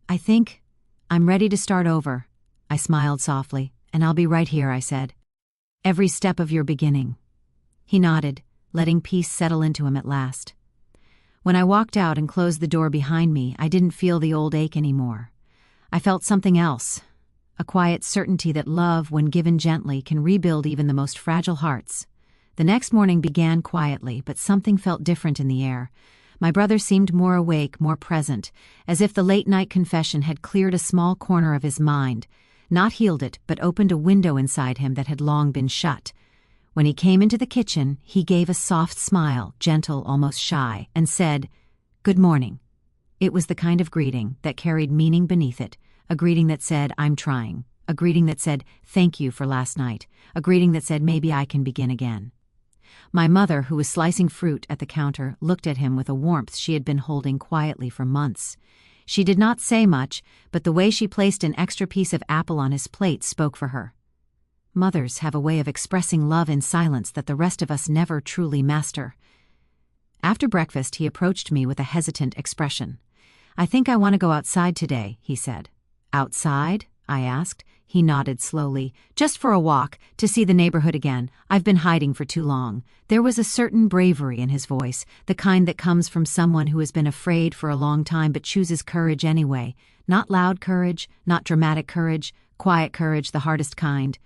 "I think I'm ready to start over." I smiled softly. "And I'll be right here," I said. "Every step of your beginning." He nodded, letting peace settle into him at last. When I walked out and closed the door behind me, I didn't feel the old ache anymore. I felt something else, a quiet certainty that love, when given gently, can rebuild even the most fragile hearts. The next morning began quietly, but something felt different in the air. My brother seemed more awake, more present, as if the late-night confession had cleared a small corner of his mind, not healed it, but opened a window inside him that had long been shut. When he came into the kitchen, he gave a soft smile, gentle, almost shy, and said, "Good morning." It was the kind of greeting that carried meaning beneath it, a greeting that said, "I'm trying," a greeting that said, "Thank you for last night," a greeting that said, "Maybe I can begin again." My mother, who was slicing fruit at the counter, looked at him with a warmth she had been holding quietly for months. She did not say much, but the way she placed an extra piece of apple on his plate spoke for her. Mothers have a way of expressing love in silence that the rest of us never truly master. After breakfast, he approached me with a hesitant expression. "I think I want to go outside today," he said. "Outside?" I asked. He nodded slowly. "Just for a walk, to see the neighborhood again. I've been hiding for too long." There was a certain bravery in his voice, the kind that comes from someone who has been afraid for a long time but chooses courage anyway. Not loud courage, not dramatic courage, quiet courage, the hardest kind.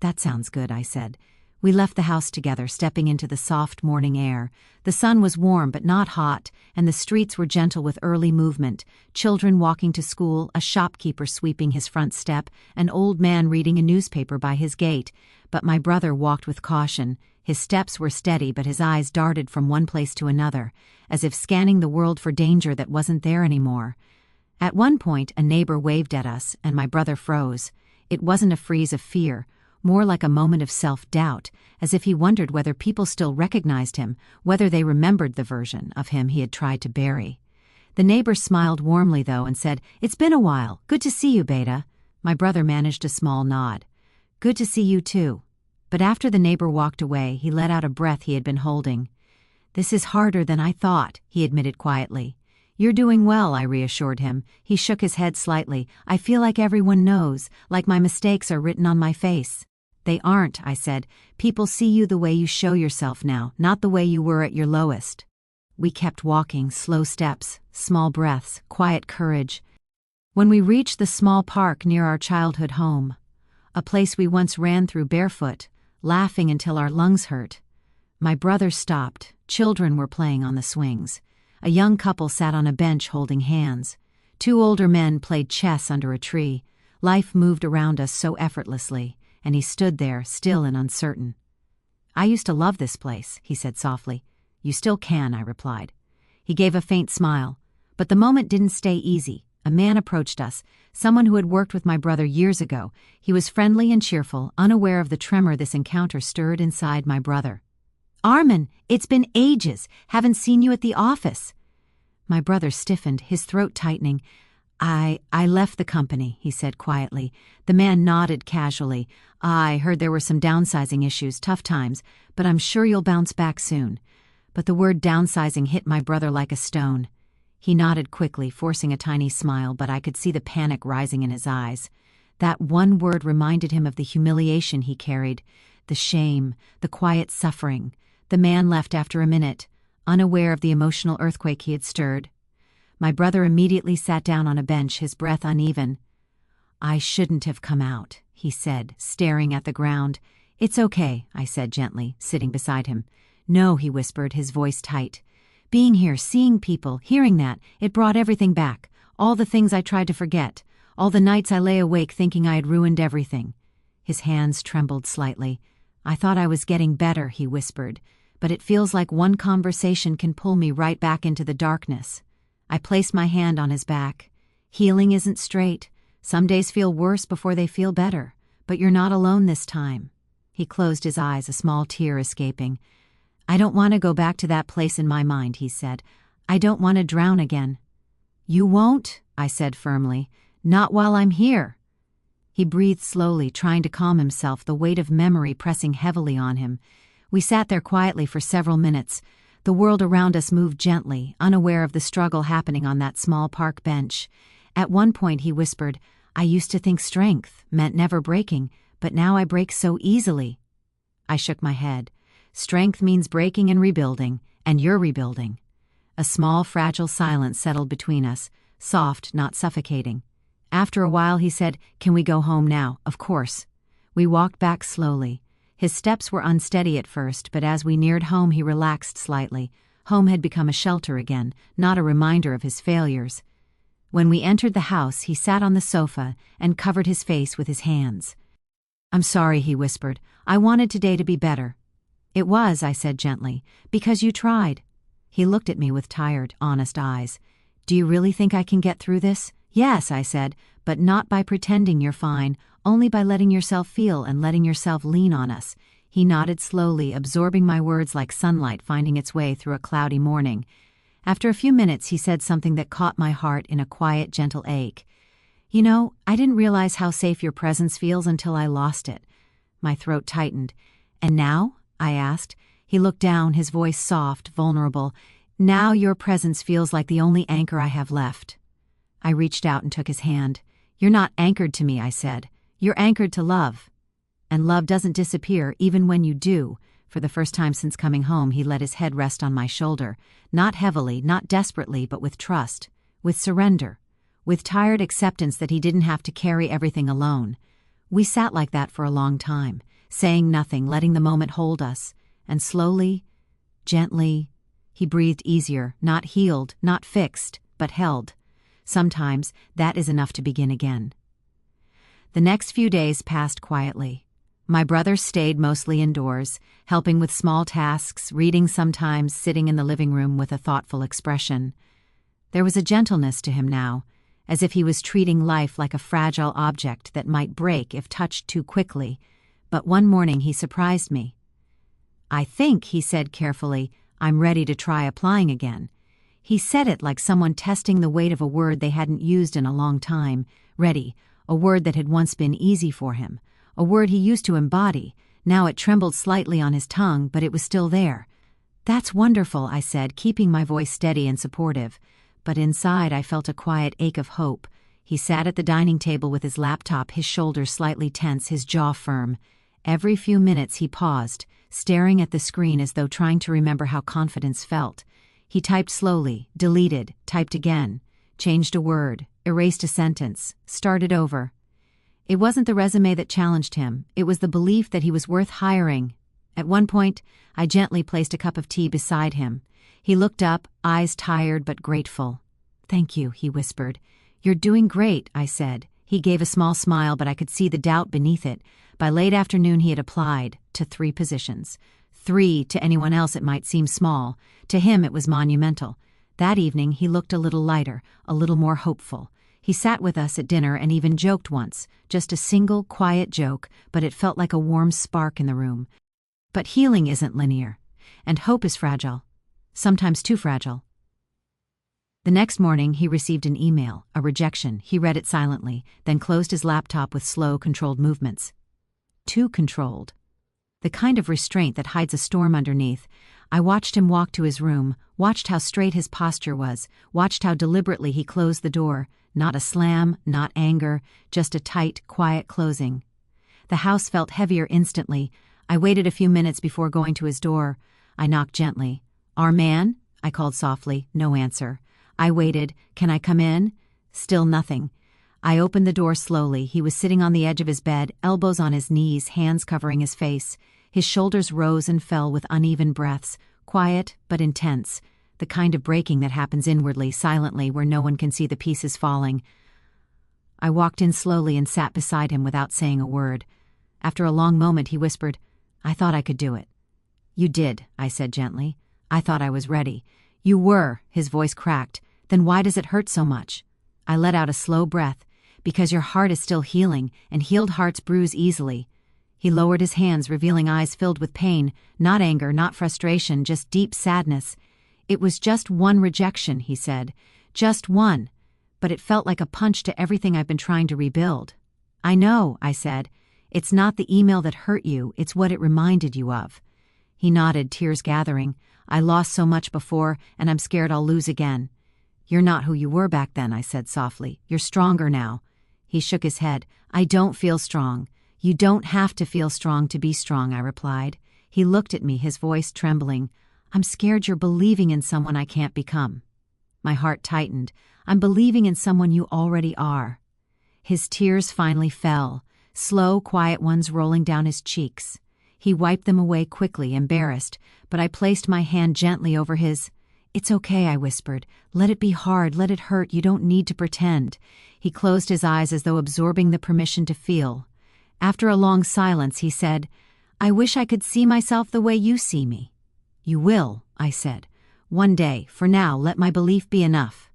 "That sounds good," I said. We left the house together, stepping into the soft morning air. The sun was warm but not hot, and the streets were gentle with early movement, children walking to school, a shopkeeper sweeping his front step, an old man reading a newspaper by his gate. But my brother walked with caution. His steps were steady, but his eyes darted from one place to another, as if scanning the world for danger that wasn't there anymore. At one point, a neighbor waved at us, and my brother froze. It wasn't a freeze of fear, more like a moment of self-doubt, as if he wondered whether people still recognized him, whether they remembered the version of him he had tried to bury. The neighbor smiled warmly, though, and said, "It's been a while. Good to see you, Beta." My brother managed a small nod. "Good to see you, too." But after the neighbor walked away, he let out a breath he had been holding. "This is harder than I thought," he admitted quietly. "You're doing well," I reassured him. He shook his head slightly. "I feel like everyone knows, like my mistakes are written on my face." "They aren't," I said. "People see you the way you show yourself now, not the way you were at your lowest." We kept walking, slow steps, small breaths, quiet courage. When we reached the small park near our childhood home, a place we once ran through barefoot, laughing until our lungs hurt, my brother stopped. Children were playing on the swings. A young couple sat on a bench holding hands. 2 older men played chess under a tree. Life moved around us so effortlessly, and he stood there, still and uncertain. "I used to love this place," he said softly. "You still can," I replied. He gave a faint smile. But the moment didn't stay easy. A man approached us, someone who had worked with my brother years ago. He was friendly and cheerful, unaware of the tremor this encounter stirred inside my brother. "Armin, it's been ages. Haven't seen you at the office." My brother stiffened, his throat tightening. I left the company," he said quietly. The man nodded casually. "I heard there were some downsizing issues, tough times, but I'm sure you'll bounce back soon." But the word downsizing hit my brother like a stone. He nodded quickly, forcing a tiny smile, but I could see the panic rising in his eyes. That one word reminded him of the humiliation he carried, the shame, the quiet suffering. The man left after a minute, unaware of the emotional earthquake he had stirred. My brother immediately sat down on a bench, his breath uneven. "I shouldn't have come out," he said, staring at the ground. "It's okay," I said gently, sitting beside him. "No," he whispered, his voice tight. "Being here, seeing people, hearing that, it brought everything back. All the things I tried to forget. All the nights I lay awake thinking I had ruined everything." His hands trembled slightly. "I thought I was getting better," he whispered, "but it feels like one conversation can pull me right back into the darkness." I placed my hand on his back. "Healing isn't straight. Some days feel worse before they feel better, but you're not alone this time." He closed his eyes, a small tear escaping. "I don't want to go back to that place in my mind," he said. "I don't want to drown again." "You won't," I said firmly. "Not while I'm here." He breathed slowly, trying to calm himself, the weight of memory pressing heavily on him. We sat there quietly for several minutes. The world around us moved gently, unaware of the struggle happening on that small park bench. At one point he whispered, "I used to think strength meant never breaking, but now I break so easily." I shook my head. "Strength means breaking and rebuilding, and you're rebuilding." A small, fragile silence settled between us, soft, not suffocating. After a while he said, "Can we go home now?" "Of course." We walked back slowly. His steps were unsteady at first, but as we neared home he relaxed slightly. Home had become a shelter again, not a reminder of his failures. When we entered the house, he sat on the sofa and covered his face with his hands. "I'm sorry," he whispered. "I wanted today to be better." "It was," I said gently, "because you tried." He looked at me with tired, honest eyes. "Do you really think I can get through this?" "Yes," I said, "but not by pretending you're fine, only by letting yourself feel and letting yourself lean on us." He nodded slowly, absorbing my words like sunlight finding its way through a cloudy morning. After a few minutes he said something that caught my heart in a quiet, gentle ache. "You know, I didn't realize how safe your presence feels until I lost it." My throat tightened. "And now?" I asked. He looked down, his voice soft, vulnerable. "Now your presence feels like the only anchor I have left." I reached out and took his hand. "You're not anchored to me," I said. "You're anchored to love. And love doesn't disappear even when you do." For the first time since coming home, he let his head rest on my shoulder. Not heavily, not desperately, but with trust, with surrender, with tired acceptance that he didn't have to carry everything alone. We sat like that for a long time, saying nothing, letting the moment hold us. And slowly, gently, he breathed easier, not healed, not fixed, but held. Sometimes that is enough to begin again. The next few days passed quietly. My brother stayed mostly indoors, helping with small tasks, reading sometimes, sitting in the living room with a thoughtful expression. There was a gentleness to him now, as if he was treating life like a fragile object that might break if touched too quickly. But one morning he surprised me. "I think," he said carefully, "I'm ready to try applying again." He said it like someone testing the weight of a word they hadn't used in a long time. Ready, a word that had once been easy for him. A word he used to embody. Now it trembled slightly on his tongue, but it was still there. "That's wonderful," I said, keeping my voice steady and supportive. But inside I felt a quiet ache of hope. He sat at the dining table with his laptop, his shoulders slightly tense, his jaw firm. Every few minutes he paused, staring at the screen as though trying to remember how confidence felt. He typed slowly, deleted, typed again, changed a word, erased a sentence, started over. It wasn't the resume that challenged him, it was the belief that he was worth hiring. At one point, I gently placed a cup of tea beside him. He looked up, eyes tired but grateful. "Thank you," he whispered. "You're doing great," I said. He gave a small smile, but I could see the doubt beneath it. By late afternoon he had applied to 3 positions. 3, to anyone else it might seem small. To him it was monumental. That evening he looked a little lighter, a little more hopeful. He sat with us at dinner and even joked once, just a single, quiet joke, but it felt like a warm spark in the room. But healing isn't linear, and hope is fragile, sometimes too fragile. The next morning he received an email, a rejection. He read it silently, then closed his laptop with slow, controlled movements. Too controlled. The kind of restraint that hides a storm underneath. I watched him walk to his room, watched how straight his posture was, watched how deliberately he closed the door. Not a slam, not anger, just a tight, quiet closing. The house felt heavier instantly. I waited a few minutes before going to his door. I knocked gently. "Our man?" I called softly. No answer. I waited. "Can I come in?" Still nothing. I opened the door slowly. He was sitting on the edge of his bed, elbows on his knees, hands covering his face. His shoulders rose and fell with uneven breaths, quiet but intense, the kind of breaking that happens inwardly, silently, where no one can see the pieces falling. I walked in slowly and sat beside him without saying a word. After a long moment he whispered, "I thought I could do it." "You did," I said gently. "I thought I was ready." "You were," his voice cracked. "Then why does it hurt so much?" I let out a slow breath. "Because your heart is still healing, and healed hearts bruise easily." He lowered his hands, revealing eyes filled with pain, not anger, not frustration, just deep sadness. "It was just one rejection," he said. "Just one. But it felt like a punch to everything I've been trying to rebuild." "I know," I said. "It's not the email that hurt you, it's what it reminded you of." He nodded, tears gathering. "I lost so much before, and I'm scared I'll lose again." "You're not who you were back then," I said softly. "You're stronger now." He shook his head. "I don't feel strong." "You don't have to feel strong to be strong," I replied. He looked at me, his voice trembling. "I'm scared you're believing in someone I can't become." My heart tightened. "I'm believing in someone you already are." His tears finally fell, slow, quiet ones rolling down his cheeks. He wiped them away quickly, embarrassed, but I placed my hand gently over his. "It's okay," I whispered. "Let it be hard, let it hurt, you don't need to pretend." He closed his eyes as though absorbing the permission to feel. After a long silence, he said, "I wish I could see myself the way you see me." "You will," I said. "One day. For now, let my belief be enough."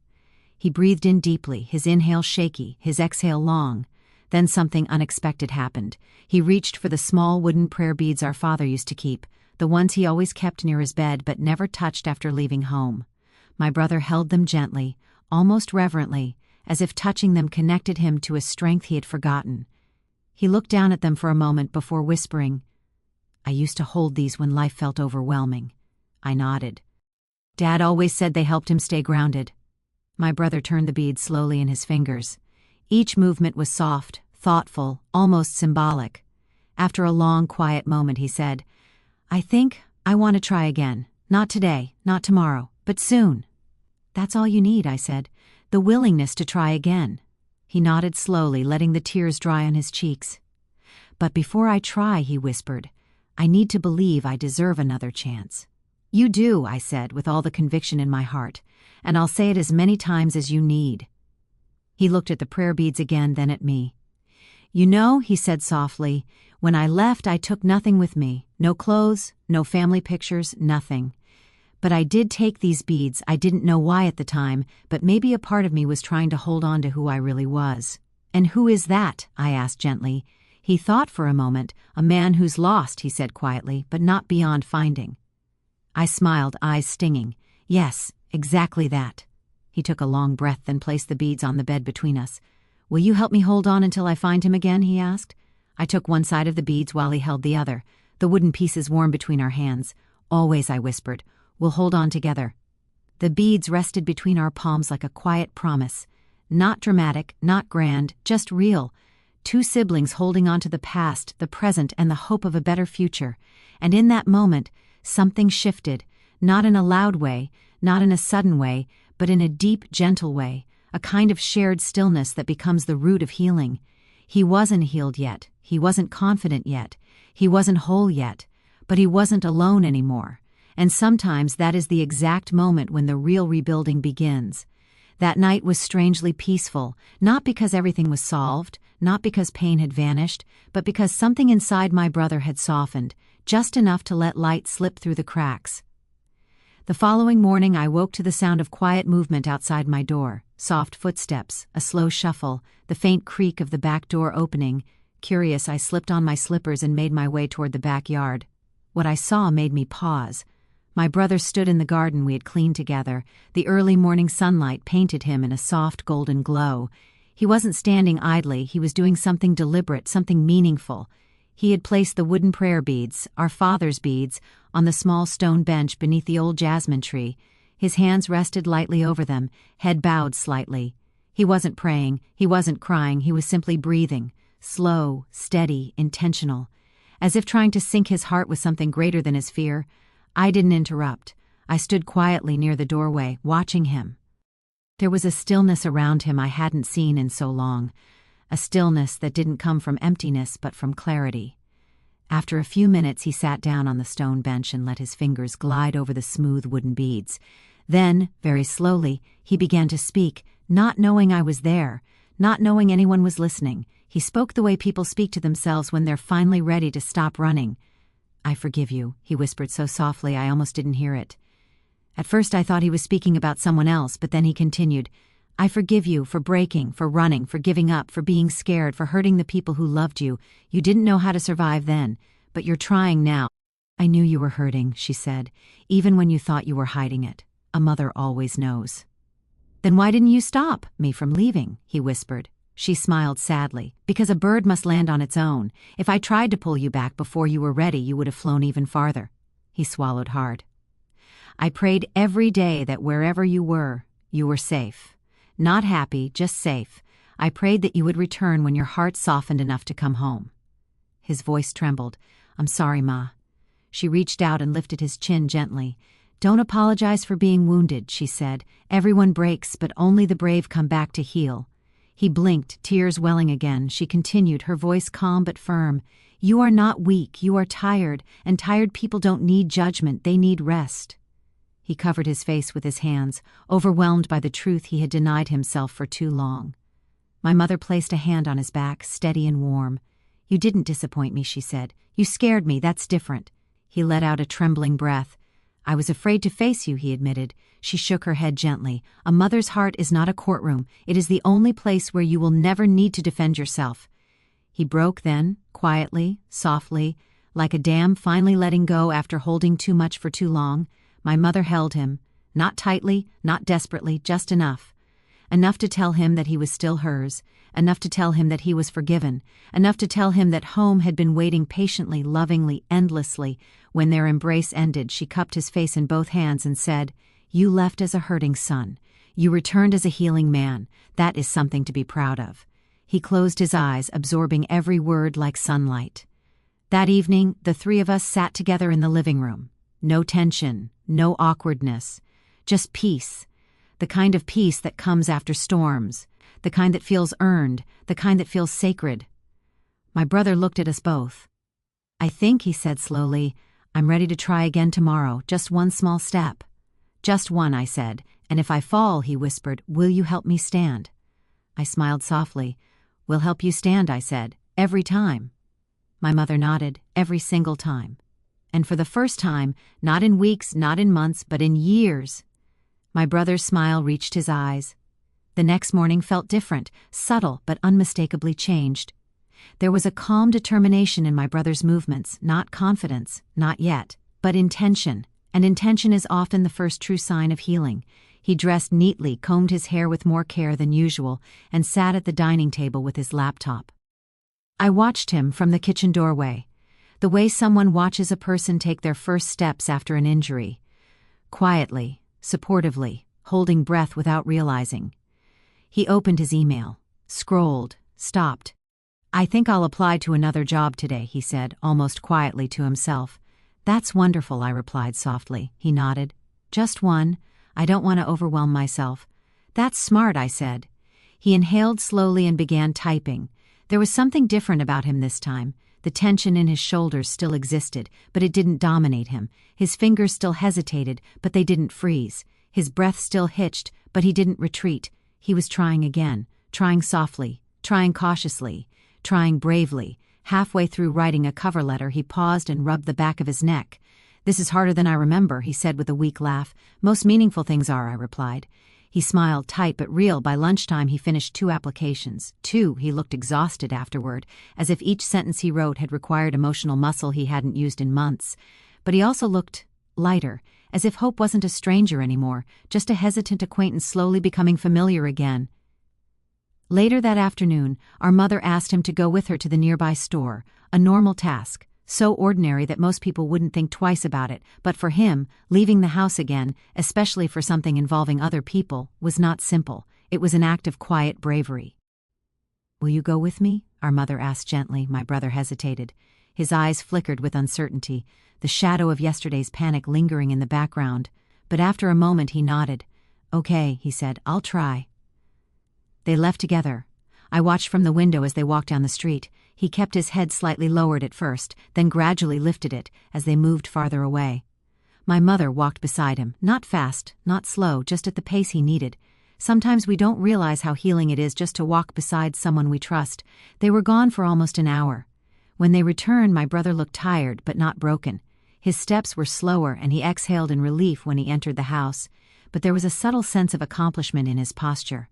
He breathed in deeply, his inhale shaky, his exhale long. Then something unexpected happened. He reached for the small wooden prayer beads our father used to keep, the ones he always kept near his bed but never touched after leaving home. My brother held them gently, almost reverently, as if touching them connected him to a strength he had forgotten. He looked down at them for a moment before whispering, "I used to hold these when life felt overwhelming." I nodded. "Dad always said they helped him stay grounded." My brother turned the beads slowly in his fingers. Each movement was soft, thoughtful, almost symbolic. After a long, quiet moment, he said, "I think I want to try again. Not today, not tomorrow, but soon." "That's all you need," I said. "The willingness to try again." He nodded slowly, letting the tears dry on his cheeks. "But before I try," he whispered, "I need to believe I deserve another chance." "You do," I said, with all the conviction in my heart, "and I'll say it as many times as you need." He looked at the prayer beads again, then at me. "You know," he said softly, "when I left I took nothing with me. No clothes, no family pictures, nothing. But I did take these beads. I didn't know why at the time, but maybe a part of me was trying to hold on to who I really was." "And who is that?" I asked gently. He thought for a moment. "A man who's lost," he said quietly, "but not beyond finding." I smiled, eyes stinging. "Yes, exactly that." He took a long breath, then placed the beads on the bed between us. "Will you help me hold on until I find him again?" he asked. I took one side of the beads while he held the other, the wooden pieces warm between our hands. "Always," I whispered. We'll hold on together." The beads rested between our palms like a quiet promise. Not dramatic, not grand, just real. Two siblings holding on to the past, the present, and the hope of a better future. And in that moment, something shifted, not in a loud way, not in a sudden way, but in a deep, gentle way, a kind of shared stillness that becomes the root of healing. He wasn't healed yet, he wasn't confident yet, he wasn't whole yet, but he wasn't alone anymore. And sometimes that is the exact moment when the real rebuilding begins. That night was strangely peaceful, not because everything was solved, not because pain had vanished, but because something inside my brother had softened, just enough to let light slip through the cracks. The following morning I woke to the sound of quiet movement outside my door, soft footsteps, a slow shuffle, the faint creak of the back door opening. Curious, I slipped on my slippers and made my way toward the backyard. What I saw made me pause. My brother stood in the garden we had cleaned together. The early morning sunlight painted him in a soft golden glow. He wasn't standing idly, he was doing something deliberate, something meaningful. He had placed the wooden prayer beads, our father's beads, on the small stone bench beneath the old jasmine tree. His hands rested lightly over them, head bowed slightly. He wasn't praying, he wasn't crying, he was simply breathing. Slow, steady, intentional. As if trying to sync his heart with something greater than his fear. I didn't interrupt. I stood quietly near the doorway, watching him. There was a stillness around him I hadn't seen in so long, a stillness that didn't come from emptiness but from clarity. After a few minutes he sat down on the stone bench and let his fingers glide over the smooth wooden beads. Then, very slowly, he began to speak, not knowing I was there, not knowing anyone was listening. He spoke the way people speak to themselves when they're finally ready to stop running. "I forgive you," he whispered so softly I almost didn't hear it. At first I thought he was speaking about someone else, but then he continued, "I forgive you for breaking, for running, for giving up, for being scared, for hurting the people who loved you. You didn't know how to survive then, but you're trying now." "I knew you were hurting," she said, "even when you thought you were hiding it. A mother always knows." "Then why didn't you stop me from leaving?" he whispered. She smiled sadly. "Because a bird must land on its own. If I tried to pull you back before you were ready, you would have flown even farther." He swallowed hard. "I prayed every day that wherever you were safe. Not happy, just safe. I prayed that you would return when your heart softened enough to come home." His voice trembled. "I'm sorry, Ma." She reached out and lifted his chin gently. "Don't apologize for being wounded," she said. "Everyone breaks, but only the brave come back to heal." He blinked, tears welling again. She continued, her voice calm but firm. "You are not weak, you are tired, and tired people don't need judgment, they need rest." He covered his face with his hands, overwhelmed by the truth he had denied himself for too long. My mother placed a hand on his back, steady and warm. "You didn't disappoint me," she said. "You scared me, that's different." He let out a trembling breath. "I was afraid to face you," he admitted. She shook her head gently. "A mother's heart is not a courtroom. It is the only place where you will never need to defend yourself." He broke then, quietly, softly, like a dam finally letting go after holding too much for too long. My mother held him, not tightly, not desperately, just enough. Enough to tell him that he was still hers, enough to tell him that he was forgiven, enough to tell him that home had been waiting patiently, lovingly, endlessly. When their embrace ended, she cupped his face in both hands and said, "You left as a hurting son. You returned as a healing man. That is something to be proud of." He closed his eyes, absorbing every word like sunlight. That evening, the three of us sat together in the living room. No tension, no awkwardness, just peace. The kind of peace that comes after storms, the kind that feels earned, the kind that feels sacred. My brother looked at us both. "I think," he said slowly, "I'm ready to try again tomorrow, just one small step." "Just one," I said, "and if I fall," he whispered, "will you help me stand?" I smiled softly. "We'll help you stand," I said, "every time." My mother nodded, "Every single time." And for the first time, not in weeks, not in months, but in years, my brother's smile reached his eyes. The next morning felt different, subtle but unmistakably changed. There was a calm determination in my brother's movements, not confidence, not yet, but intention. And intention is often the first true sign of healing. He dressed neatly, combed his hair with more care than usual, and sat at the dining table with his laptop. I watched him from the kitchen doorway, the way someone watches a person take their first steps after an injury. quietly, supportively, holding breath without realizing. He opened his email, scrolled, stopped. "I think I'll apply to another job today," he said, almost quietly to himself. "That's wonderful," I replied softly. He nodded. "Just one. I don't want to overwhelm myself." "That's smart," I said. He inhaled slowly and began typing. There was something different about him this time. The tension in his shoulders still existed, but it didn't dominate him. His fingers still hesitated, but they didn't freeze. His breath still hitched, but he didn't retreat. He was trying again, trying softly, trying cautiously, trying bravely. Halfway through writing a cover letter, he paused and rubbed the back of his neck. "This is harder than I remember," he said with a weak laugh. "Most meaningful things are," I replied. He smiled, tight but real. By lunchtime he finished 2 applications. 2, he looked exhausted afterward, as if each sentence he wrote had required emotional muscle he hadn't used in months. But he also looked lighter, as if hope wasn't a stranger anymore, just a hesitant acquaintance slowly becoming familiar again. Later that afternoon, our mother asked him to go with her to the nearby store, a normal task, so ordinary that most people wouldn't think twice about it, but for him, leaving the house again, especially for something involving other people, was not simple. It was an act of quiet bravery. "Will you go with me?" our mother asked gently. My brother hesitated. His eyes flickered with uncertainty, the shadow of yesterday's panic lingering in the background. But after a moment he nodded. "Okay," he said, "I'll try." They left together. I watched from the window as they walked down the street. He kept his head slightly lowered at first, then gradually lifted it as they moved farther away. My mother walked beside him, not fast, not slow, just at the pace he needed. Sometimes we don't realize how healing it is just to walk beside someone we trust. They were gone for almost an hour. When they returned, my brother looked tired but not broken. His steps were slower and he exhaled in relief when he entered the house, but there was a subtle sense of accomplishment in his posture.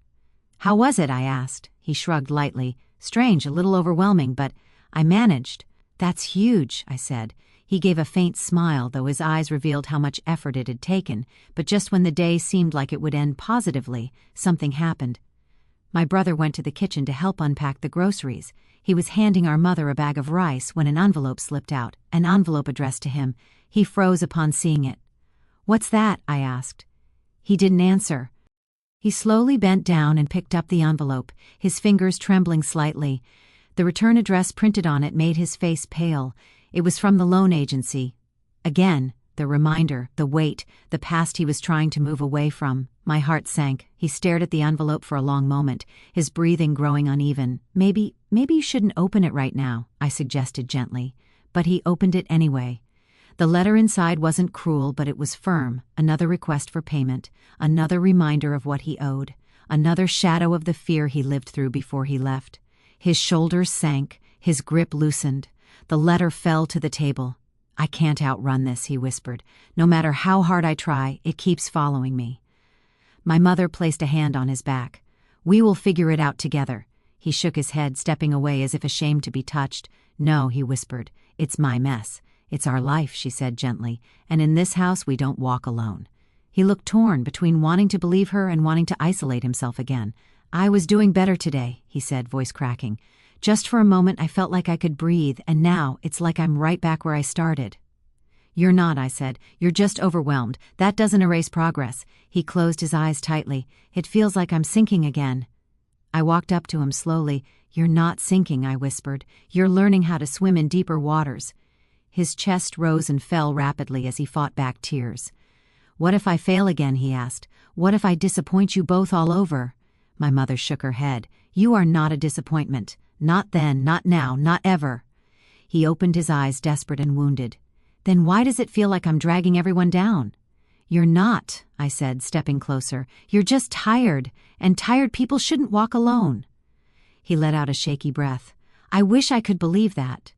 "How was it?" I asked. He shrugged lightly. "Strange, a little overwhelming, but I managed." "That's huge," I said. He gave a faint smile, though his eyes revealed how much effort it had taken, but just when the day seemed like it would end positively, something happened. My brother went to the kitchen to help unpack the groceries. He was handing our mother a bag of rice when an envelope slipped out, an envelope addressed to him. He froze upon seeing it. "What's that?" I asked. He didn't answer. He slowly bent down and picked up the envelope, his fingers trembling slightly. The return address printed on it made his face pale. It was from the loan agency. Again, the reminder, the weight, the past he was trying to move away from. My heart sank. He stared at the envelope for a long moment, his breathing growing uneven. Maybe you shouldn't open it right now," I suggested gently. But he opened it anyway. The letter inside wasn't cruel, but it was firm. Another request for payment, another reminder of what he owed, another shadow of the fear he lived through before he left. His shoulders sank, his grip loosened. The letter fell to the table. "I can't outrun this," he whispered. "No matter how hard I try, it keeps following me." My mother placed a hand on his back. "We will figure it out together." He shook his head, stepping away as if ashamed to be touched. "No," he whispered. "It's my mess. It's our life," she said gently, "and in this house we don't walk alone." He looked torn between wanting to believe her and wanting to isolate himself again. "I was doing better today," he said, voice cracking. "Just for a moment I felt like I could breathe, and now it's like I'm right back where I started." "You're not," I said. "You're just overwhelmed. That doesn't erase progress." He closed his eyes tightly. "It feels like I'm sinking again." I walked up to him slowly. "You're not sinking," I whispered. "You're learning how to swim in deeper waters." His chest rose and fell rapidly as he fought back tears. "What if I fail again?" he asked. "What if I disappoint you both all over?" My mother shook her head. "You are not a disappointment. Not then, not now, not ever." He opened his eyes, desperate and wounded. "Then why does it feel like I'm dragging everyone down?" "You're not," I said, stepping closer. "You're just tired, and tired people shouldn't walk alone." He let out a shaky breath. "I wish I could believe that."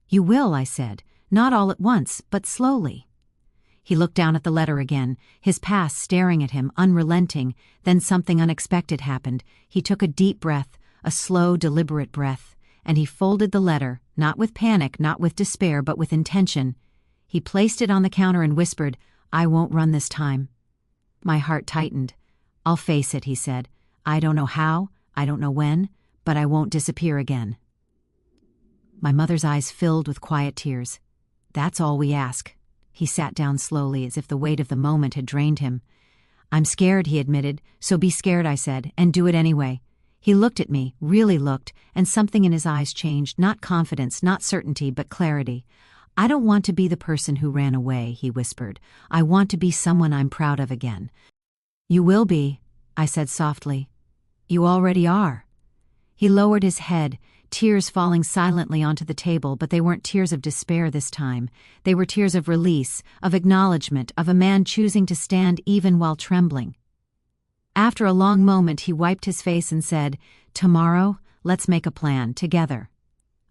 "You will," I said. "Not all at once, but slowly." He looked down at the letter again, his past staring at him, unrelenting. Then something unexpected happened. He took a deep breath, a slow, deliberate breath, and he folded the letter, not with panic, not with despair, but with intention. He placed it on the counter and whispered, "I won't run this time." My heart tightened. "I'll face it," he said. "I don't know how, I don't know when, but I won't disappear again." My mother's eyes filled with quiet tears. "That's all we ask. He sat down slowly, as if the weight of the moment had drained him. "I'm scared," he admitted. "So be scared," I said, "and do it anyway." He looked at me, really looked, and something in his eyes changed, not confidence, not certainty, but clarity. "I don't want to be the person who ran away," he whispered. "I want to be someone I'm proud of again." "You will be," I said softly. "You already are." He lowered his head, tears falling silently onto the table, but they weren't tears of despair this time. They were tears of release, of acknowledgement, of a man choosing to stand even while trembling. After a long moment, he wiped his face and said, "Tomorrow, let's make a plan, together."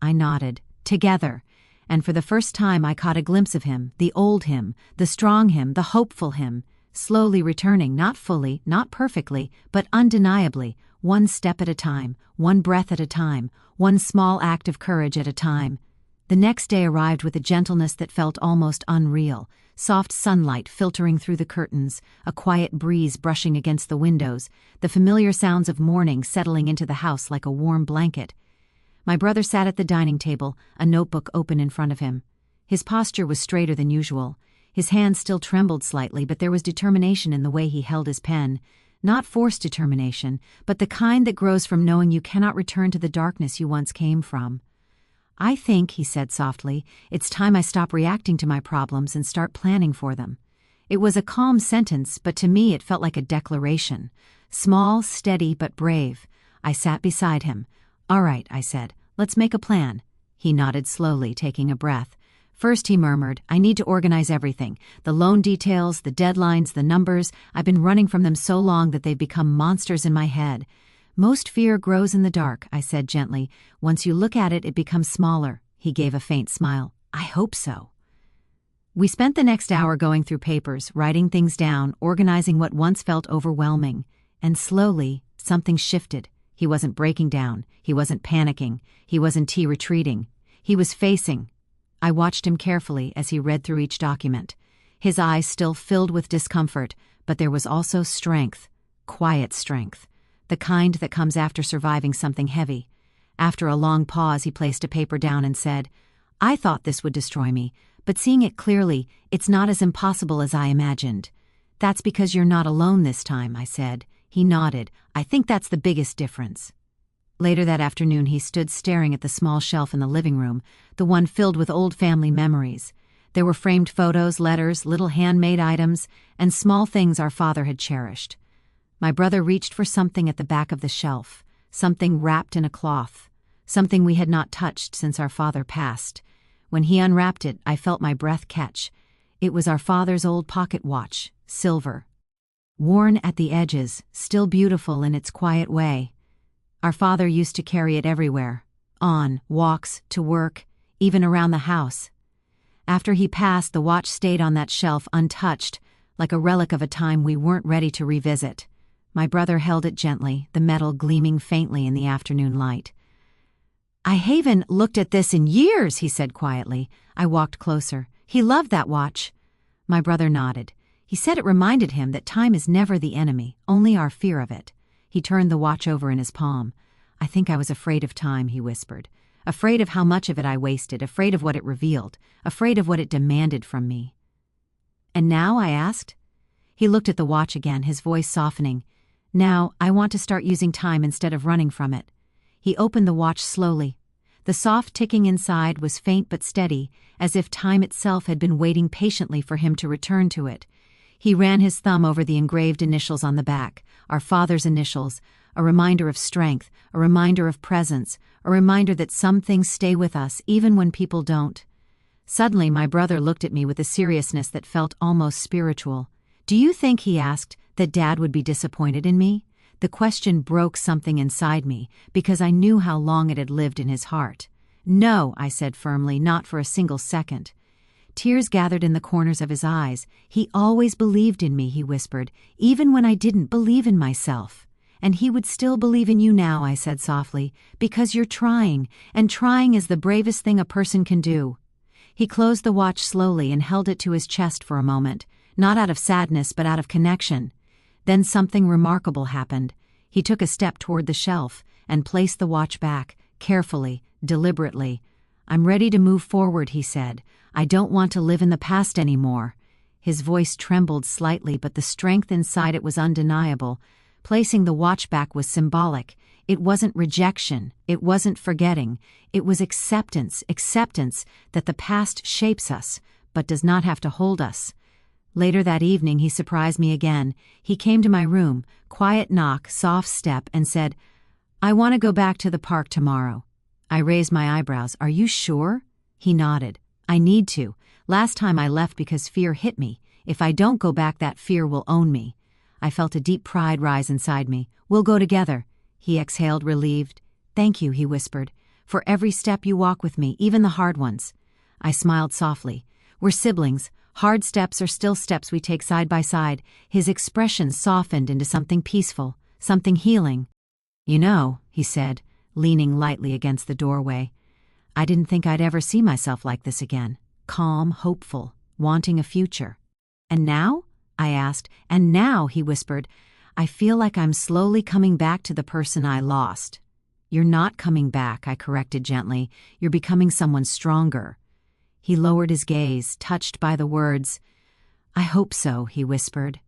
I nodded. Together. And for the first time I caught a glimpse of him, the old him, the strong him, the hopeful him, slowly returning, not fully, not perfectly, but undeniably, one step at a time, one breath at a time, one small act of courage at a time. The next day arrived with a gentleness that felt almost unreal, soft sunlight filtering through the curtains, a quiet breeze brushing against the windows, the familiar sounds of morning settling into the house like a warm blanket. My brother sat at the dining table, a notebook open in front of him. His posture was straighter than usual. His hands still trembled slightly, but there was determination in the way he held his pen. Not forced determination, but the kind that grows from knowing you cannot return to the darkness you once came from. "I think," he said softly, "it's time I stop reacting to my problems and start planning for them." It was a calm sentence, but to me it felt like a declaration. Small, steady, but brave. I sat beside him. "All right," I said, "let's make a plan." He nodded slowly, taking a breath. "First," he murmured, "I need to organize everything. The loan details, the deadlines, the numbers. I've been running from them so long that they've become monsters in my head." "Most fear grows in the dark," I said gently. "Once you look at it, it becomes smaller." He gave a faint smile. "I hope so." We spent the next hour going through papers, writing things down, organizing what once felt overwhelming. And slowly, something shifted. He wasn't breaking down. He wasn't panicking. He wasn't retreating. He was facing. I watched him carefully as he read through each document. His eyes still filled with discomfort, but there was also strength, quiet strength, the kind that comes after surviving something heavy. After a long pause, he placed a paper down and said, "I thought this would destroy me, but seeing it clearly, it's not as impossible as I imagined." "That's because you're not alone this time," I said. He nodded. "I think that's the biggest difference." Later that afternoon, he stood staring at the small shelf in the living room, the one filled with old family memories. There were framed photos, letters, little handmade items, and small things our father had cherished. My brother reached for something at the back of the shelf, something wrapped in a cloth, something we had not touched since our father passed. When he unwrapped it, I felt my breath catch. It was our father's old pocket watch, silver. Worn at the edges, still beautiful in its quiet way. Our father used to carry it everywhere, on walks, to work, even around the house. After he passed, the watch stayed on that shelf untouched, like a relic of a time we weren't ready to revisit. My brother held it gently, the metal gleaming faintly in the afternoon light. "I haven't looked at this in years," he said quietly. I walked closer. "He loved that watch." My brother nodded. He said it reminded him that time is never the enemy, only our fear of it. He turned the watch over in his palm. "I think I was afraid of time," he whispered. "Afraid of how much of it I wasted, afraid of what it revealed, afraid of what it demanded from me." "And now?" I asked. He looked at the watch again, his voice softening. "Now, I want to start using time instead of running from it." He opened the watch slowly. The soft ticking inside was faint but steady, as if time itself had been waiting patiently for him to return to it. He ran his thumb over the engraved initials on the back, our father's initials, a reminder of strength, a reminder of presence, a reminder that some things stay with us even when people don't. Suddenly, my brother looked at me with a seriousness that felt almost spiritual. "Do you think," he asked, "that Dad would be disappointed in me?" The question broke something inside me, because I knew how long it had lived in his heart. "No," I said firmly, "not for a single second." Tears gathered in the corners of his eyes. "He always believed in me," he whispered, "even when I didn't believe in myself." "And he would still believe in you now," I said softly, "because you're trying, and trying is the bravest thing a person can do." He closed the watch slowly and held it to his chest for a moment, not out of sadness but out of connection. Then something remarkable happened. He took a step toward the shelf and placed the watch back, carefully, deliberately. "I'm ready to move forward," he said. I don't want to live in the past anymore." His voice trembled slightly, but the strength inside it was undeniable. Placing the watch back was symbolic. It wasn't rejection, it wasn't forgetting, it was acceptance that the past shapes us, but does not have to hold us. Later that evening he surprised me again. He came to my room, quiet knock, soft step, and said, "I want to go back to the park tomorrow." I raised my eyebrows. "Are you sure?" He nodded. "I need to. Last time I left because fear hit me. If I don't go back, that fear will own me." I felt a deep pride rise inside me. "We'll go together." He exhaled, relieved. "Thank you," he whispered, "for every step you walk with me, even the hard ones." I smiled softly. "We're siblings. Hard steps are still steps we take side by side." His expression softened into something peaceful, something healing. "You know," he said, leaning lightly against the doorway, "I didn't think I'd ever see myself like this again. Calm, hopeful, wanting a future." "And now?" I asked. "And now," he whispered, "I feel like I'm slowly coming back to the person I lost." "You're not coming back," I corrected gently. "You're becoming someone stronger." He lowered his gaze, touched by the words. "I hope so," he whispered.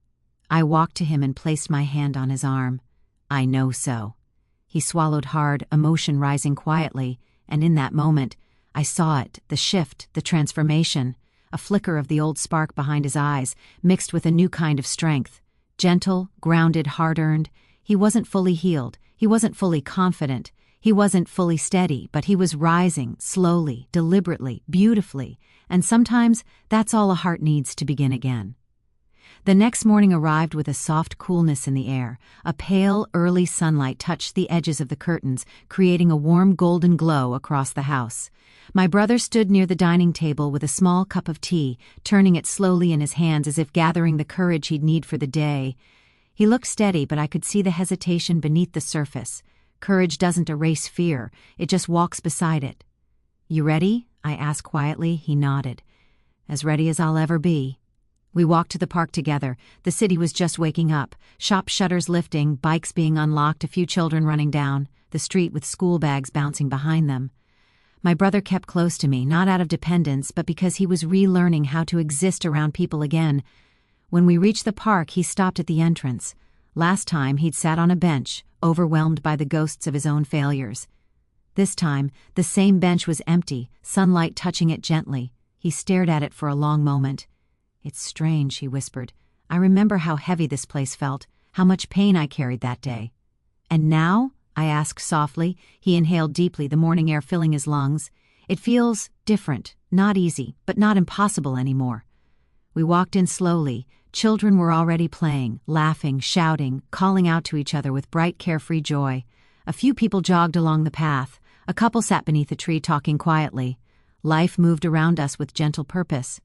I walked to him and placed my hand on his arm. "I know so." He swallowed hard, emotion rising quietly, and in that moment, I saw it, the shift, the transformation, a flicker of the old spark behind his eyes, mixed with a new kind of strength. Gentle, grounded, hard-earned. He wasn't fully healed. He wasn't fully confident. He wasn't fully steady, but he was rising, slowly, deliberately, beautifully, and sometimes that's all a heart needs to begin again. The next morning arrived with a soft coolness in the air. A pale, early sunlight touched the edges of the curtains, creating a warm golden glow across the house. My brother stood near the dining table with a small cup of tea, turning it slowly in his hands as if gathering the courage he'd need for the day. He looked steady, but I could see the hesitation beneath the surface. Courage doesn't erase fear, it just walks beside it. "You ready?" I asked quietly. He nodded. "As ready as I'll ever be." We walked to the park together. The city was just waking up, shop shutters lifting, bikes being unlocked, a few children running down the street with school bags bouncing behind them. My brother kept close to me, not out of dependence, but because he was relearning how to exist around people again. When we reached the park, he stopped at the entrance. Last time, he'd sat on a bench, overwhelmed by the ghosts of his own failures. This time, the same bench was empty, sunlight touching it gently. He stared at it for a long moment. "It's strange," he whispered. "I remember how heavy this place felt, how much pain I carried that day." "And now?" I asked softly. He inhaled deeply, the morning air filling his lungs. "It feels different, not easy, but not impossible anymore." We walked in slowly. Children were already playing, laughing, shouting, calling out to each other with bright, carefree joy. A few people jogged along the path. A couple sat beneath a tree talking quietly. Life moved around us with gentle purpose.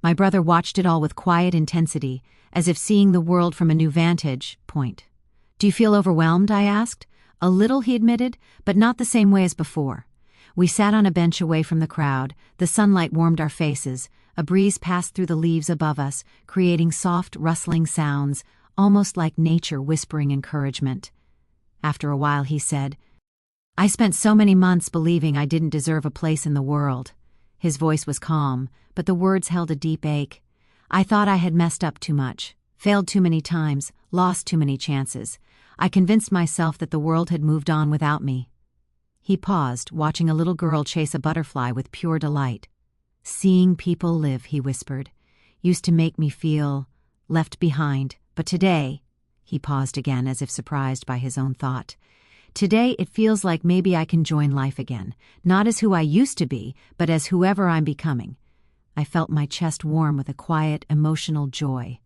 My brother watched it all with quiet intensity, as if seeing the world from a new vantage point. "Do you feel overwhelmed?" I asked. "A little," he admitted, "but not the same way as before." We sat on a bench away from the crowd. The sunlight warmed our faces. A breeze passed through the leaves above us, creating soft, rustling sounds, almost like nature whispering encouragement. After a while he said, "I spent so many months believing I didn't deserve a place in the world." His voice was calm, but the words held a deep ache. "I thought I had messed up too much, failed too many times, lost too many chances. I convinced myself that the world had moved on without me." He paused, watching a little girl chase a butterfly with pure delight. "Seeing people live," he whispered, "used to make me feel left behind, but today," he paused again as if surprised by his own thought, "today it feels like maybe I can join life again, not as who I used to be, but as whoever I'm becoming." I felt my chest warm with a quiet, emotional joy.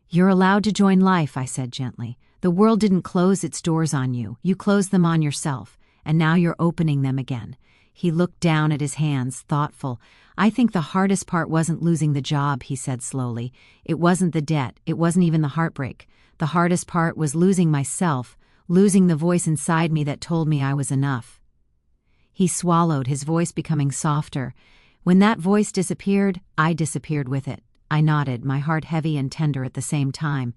"You're allowed to join life," I said gently. "The world didn't close its doors on you. You closed them on yourself, and now you're opening them again." He looked down at his hands, thoughtful. "I think the hardest part wasn't losing the job," he said slowly. "It wasn't the debt. It wasn't even the heartbreak. The hardest part was losing myself, losing the voice inside me that told me I was enough." He swallowed, his voice becoming softer. "When that voice disappeared, I disappeared with it." I nodded, my heart heavy and tender at the same time.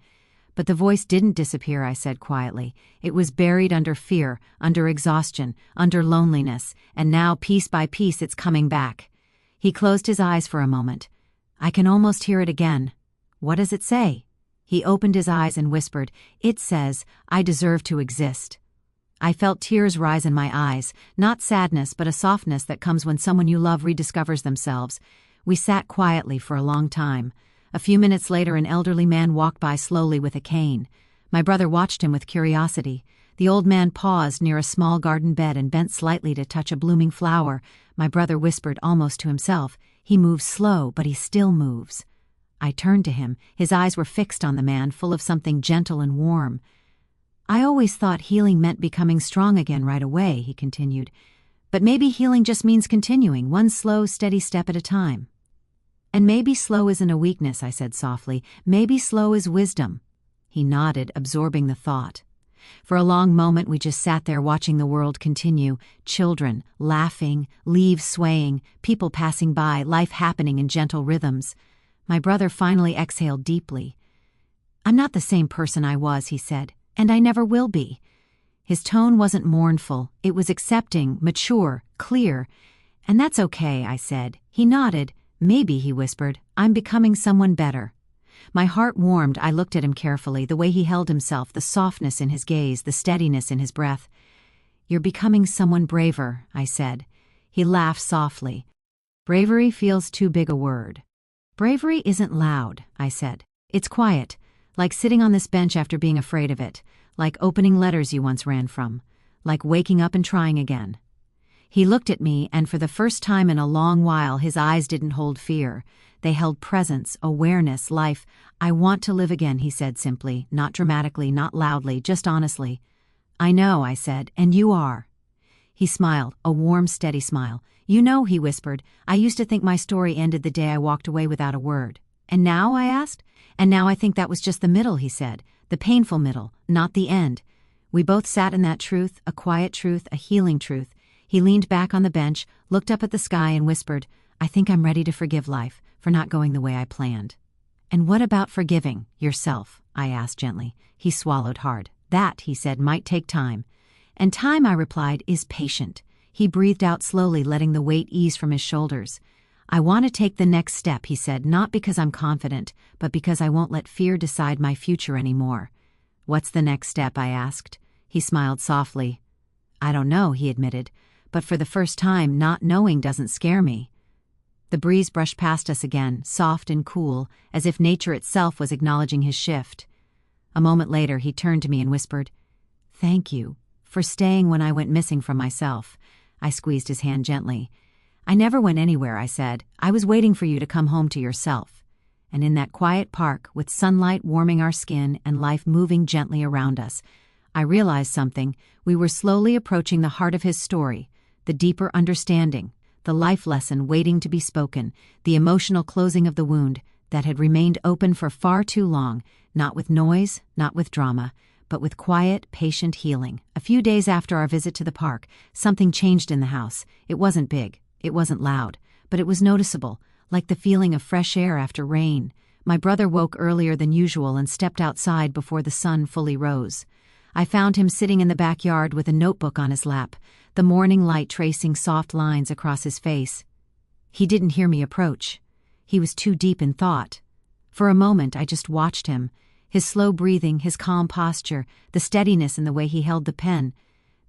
"But the voice didn't disappear," I said quietly. "It was buried under fear, under exhaustion, under loneliness, and now, piece by piece, it's coming back." He closed his eyes for a moment. I can almost hear it again. What does it say? He opened his eyes and whispered, "It says, I deserve to exist." I felt tears rise in my eyes, not sadness but a softness that comes when someone you love rediscovers themselves. We sat quietly for a long time. A few minutes later, an elderly man walked by slowly with a cane. My brother watched him with curiosity. The old man paused near a small garden bed and bent slightly to touch a blooming flower. My brother whispered almost to himself, "He moves slow, but he still moves." I turned to him. His eyes were fixed on the man, full of something gentle and warm. "I always thought healing meant becoming strong again right away," he continued. "But maybe healing just means continuing, one slow, steady step at a time." "And maybe slow isn't a weakness," I said softly. "Maybe slow is wisdom." He nodded, absorbing the thought. For a long moment we just sat there watching the world continue. Children, laughing, leaves swaying, people passing by, life happening in gentle rhythms. My brother finally exhaled deeply. "I'm not the same person I was," he said, "and I never will be." His tone wasn't mournful, it was accepting, mature, clear. "And that's okay," I said. He nodded. "Maybe," he whispered, "I'm becoming someone better." My heart warmed. I looked at him carefully, the way he held himself, the softness in his gaze, the steadiness in his breath. "You're becoming someone braver," I said. He laughed softly. "Bravery feels too big a word." "Bravery isn't loud," I said. "It's quiet, like sitting on this bench after being afraid of it, like opening letters you once ran from, like waking up and trying again." He looked at me, and for the first time in a long while his eyes didn't hold fear. They held presence, awareness, life. "I want to live again," he said simply, not dramatically, not loudly, just honestly. "I know," I said, "and you are." He smiled, a warm, steady smile. "You know," he whispered, "I used to think my story ended the day I walked away without a word." "And now?" I asked. "And now I think that was just the middle," he said. "The painful middle, not the end." We both sat in that truth, a quiet truth, a healing truth. He leaned back on the bench, looked up at the sky and whispered, "I think I'm ready to forgive life for not going the way I planned." "And what about forgiving yourself?" I asked gently. He swallowed hard. "That," he said, "might take time." "And time," I replied, "is patient." He breathed out slowly, letting the weight ease from his shoulders. "I want to take the next step," he said, "not because I'm confident, but because I won't let fear decide my future anymore." "What's the next step?" I asked. He smiled softly. "I don't know," he admitted, "but for the first time, not knowing doesn't scare me." The breeze brushed past us again, soft and cool, as if nature itself was acknowledging his shift. A moment later, he turned to me and whispered, "Thank you for staying when I went missing from myself." I squeezed his hand gently. "I never went anywhere," I said. "I was waiting for you to come home to yourself." And in that quiet park, with sunlight warming our skin and life moving gently around us, I realized something. We were slowly approaching the heart of his story, the deeper understanding, the life lesson waiting to be spoken, the emotional closing of the wound that had remained open for far too long, not with noise, not with drama, but with quiet, patient healing. A few days after our visit to the park, something changed in the house. It wasn't big, it wasn't loud, but it was noticeable, like the feeling of fresh air after rain. My brother woke earlier than usual and stepped outside before the sun fully rose. I found him sitting in the backyard with a notebook on his lap, the morning light tracing soft lines across his face. He didn't hear me approach. He was too deep in thought. For a moment I just watched him, his slow breathing, his calm posture, the steadiness in the way he held the pen.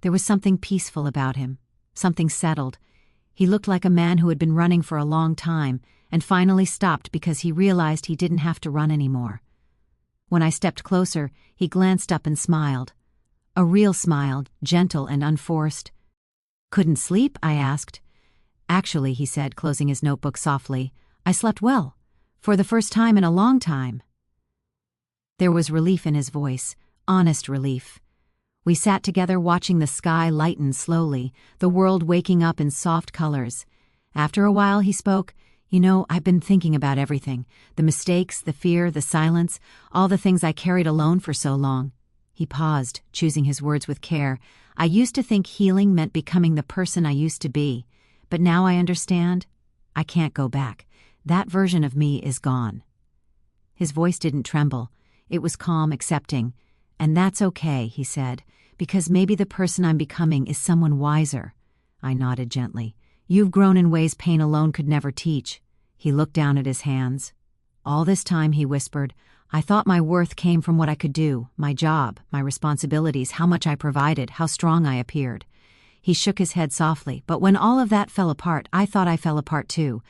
There was something peaceful about him, something settled. He looked like a man who had been running for a long time and finally stopped because he realized he didn't have to run anymore. When I stepped closer, he glanced up and smiled. A real smile, gentle and unforced. "Couldn't sleep?" I asked. "Actually," he said, closing his notebook softly, "I slept well. For the first time in a long time." There was relief in his voice, honest relief. We sat together watching the sky lighten slowly, the world waking up in soft colors. After a while he spoke, "You know, I've been thinking about everything, the mistakes, the fear, the silence, all the things I carried alone for so long." He paused, choosing his words with care. "I used to think healing meant becoming the person I used to be, but now I understand. I can't go back. That version of me is gone." His voice didn't tremble. It was calm, accepting. "And that's okay," he said, "because maybe the person I'm becoming is someone wiser." I nodded gently. You've grown in ways pain alone could never teach." He looked down at his hands. "All this time," he whispered, "I thought my worth came from what I could do, my job, my responsibilities, how much I provided, how strong I appeared." He shook his head softly. "But when all of that fell apart, I thought I fell apart too.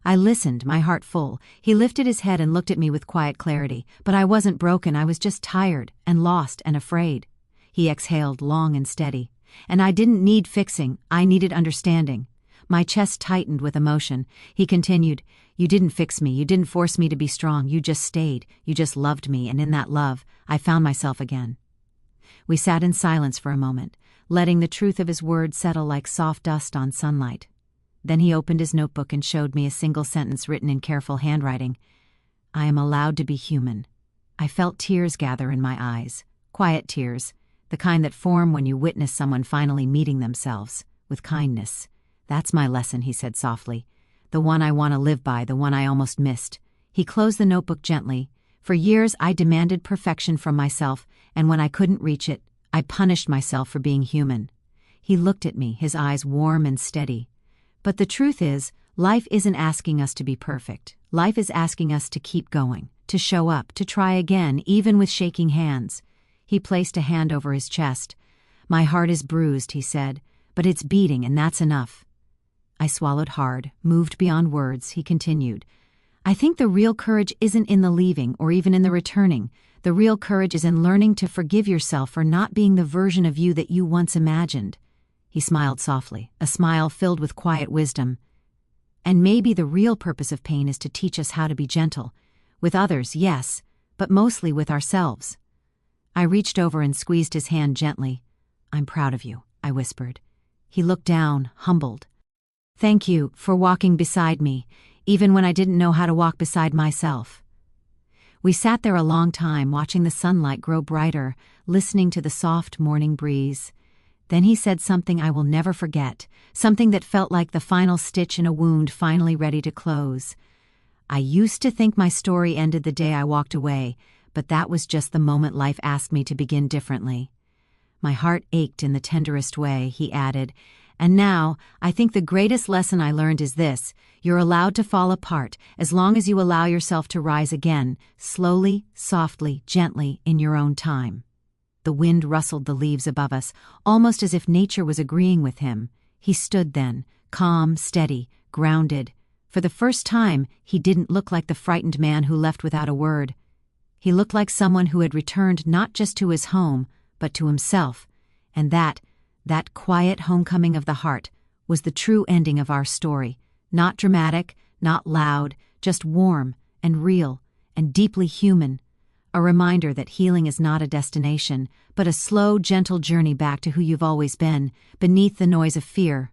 I listened, my heart full." He lifted his head and looked at me with quiet clarity. "But I wasn't broken, I was just tired and lost and afraid." He exhaled long and steady. "And I didn't need fixing, I needed understanding." My chest tightened with emotion. He continued, "You didn't fix me, you didn't force me to be strong, you just stayed, you just loved me, and in that love, I found myself again." We sat in silence for a moment, letting the truth of his words settle like soft dust on sunlight. Then he opened his notebook and showed me a single sentence written in careful handwriting. "I am allowed to be human." I felt tears gather in my eyes, quiet tears, the kind that form when you witness someone finally meeting themselves, with kindness. "That's my lesson," he said softly. "The one I want to live by, the one I almost missed." He closed the notebook gently. "For years I demanded perfection from myself, and when I couldn't reach it, I punished myself for being human." He looked at me, his eyes warm and steady. "But the truth is, life isn't asking us to be perfect. Life is asking us to keep going, to show up, to try again, even with shaking hands." He placed a hand over his chest. "My heart is bruised," he said, "but it's beating, and that's enough." I swallowed hard, moved beyond words. He continued, "I think the real courage isn't in the leaving or even in the returning. The real courage is in learning to forgive yourself for not being the version of you that you once imagined." He smiled softly, a smile filled with quiet wisdom. "And maybe the real purpose of pain is to teach us how to be gentle. With others, yes, but mostly with ourselves." I reached over and squeezed his hand gently. "I'm proud of you," I whispered. He looked down, humbled. "Thank you for walking beside me, even when I didn't know how to walk beside myself." We sat there a long time, watching the sunlight grow brighter, listening to the soft morning breeze. Then he said something I will never forget, something that felt like the final stitch in a wound finally ready to close. "I used to think my story ended the day I walked away, but that was just the moment life asked me to begin differently." My heart ached in the tenderest way, he added. "And now, I think the greatest lesson I learned is this: you're allowed to fall apart, as long as you allow yourself to rise again, slowly, softly, gently, in your own time." The wind rustled the leaves above us, almost as if nature was agreeing with him. He stood then, calm, steady, grounded. For the first time, he didn't look like the frightened man who left without a word. He looked like someone who had returned not just to his home, but to himself, and that quiet homecoming of the heart was the true ending of our story. Not dramatic, not loud, just warm and real and deeply human. A reminder that healing is not a destination, but a slow, gentle journey back to who you've always been, beneath the noise of fear,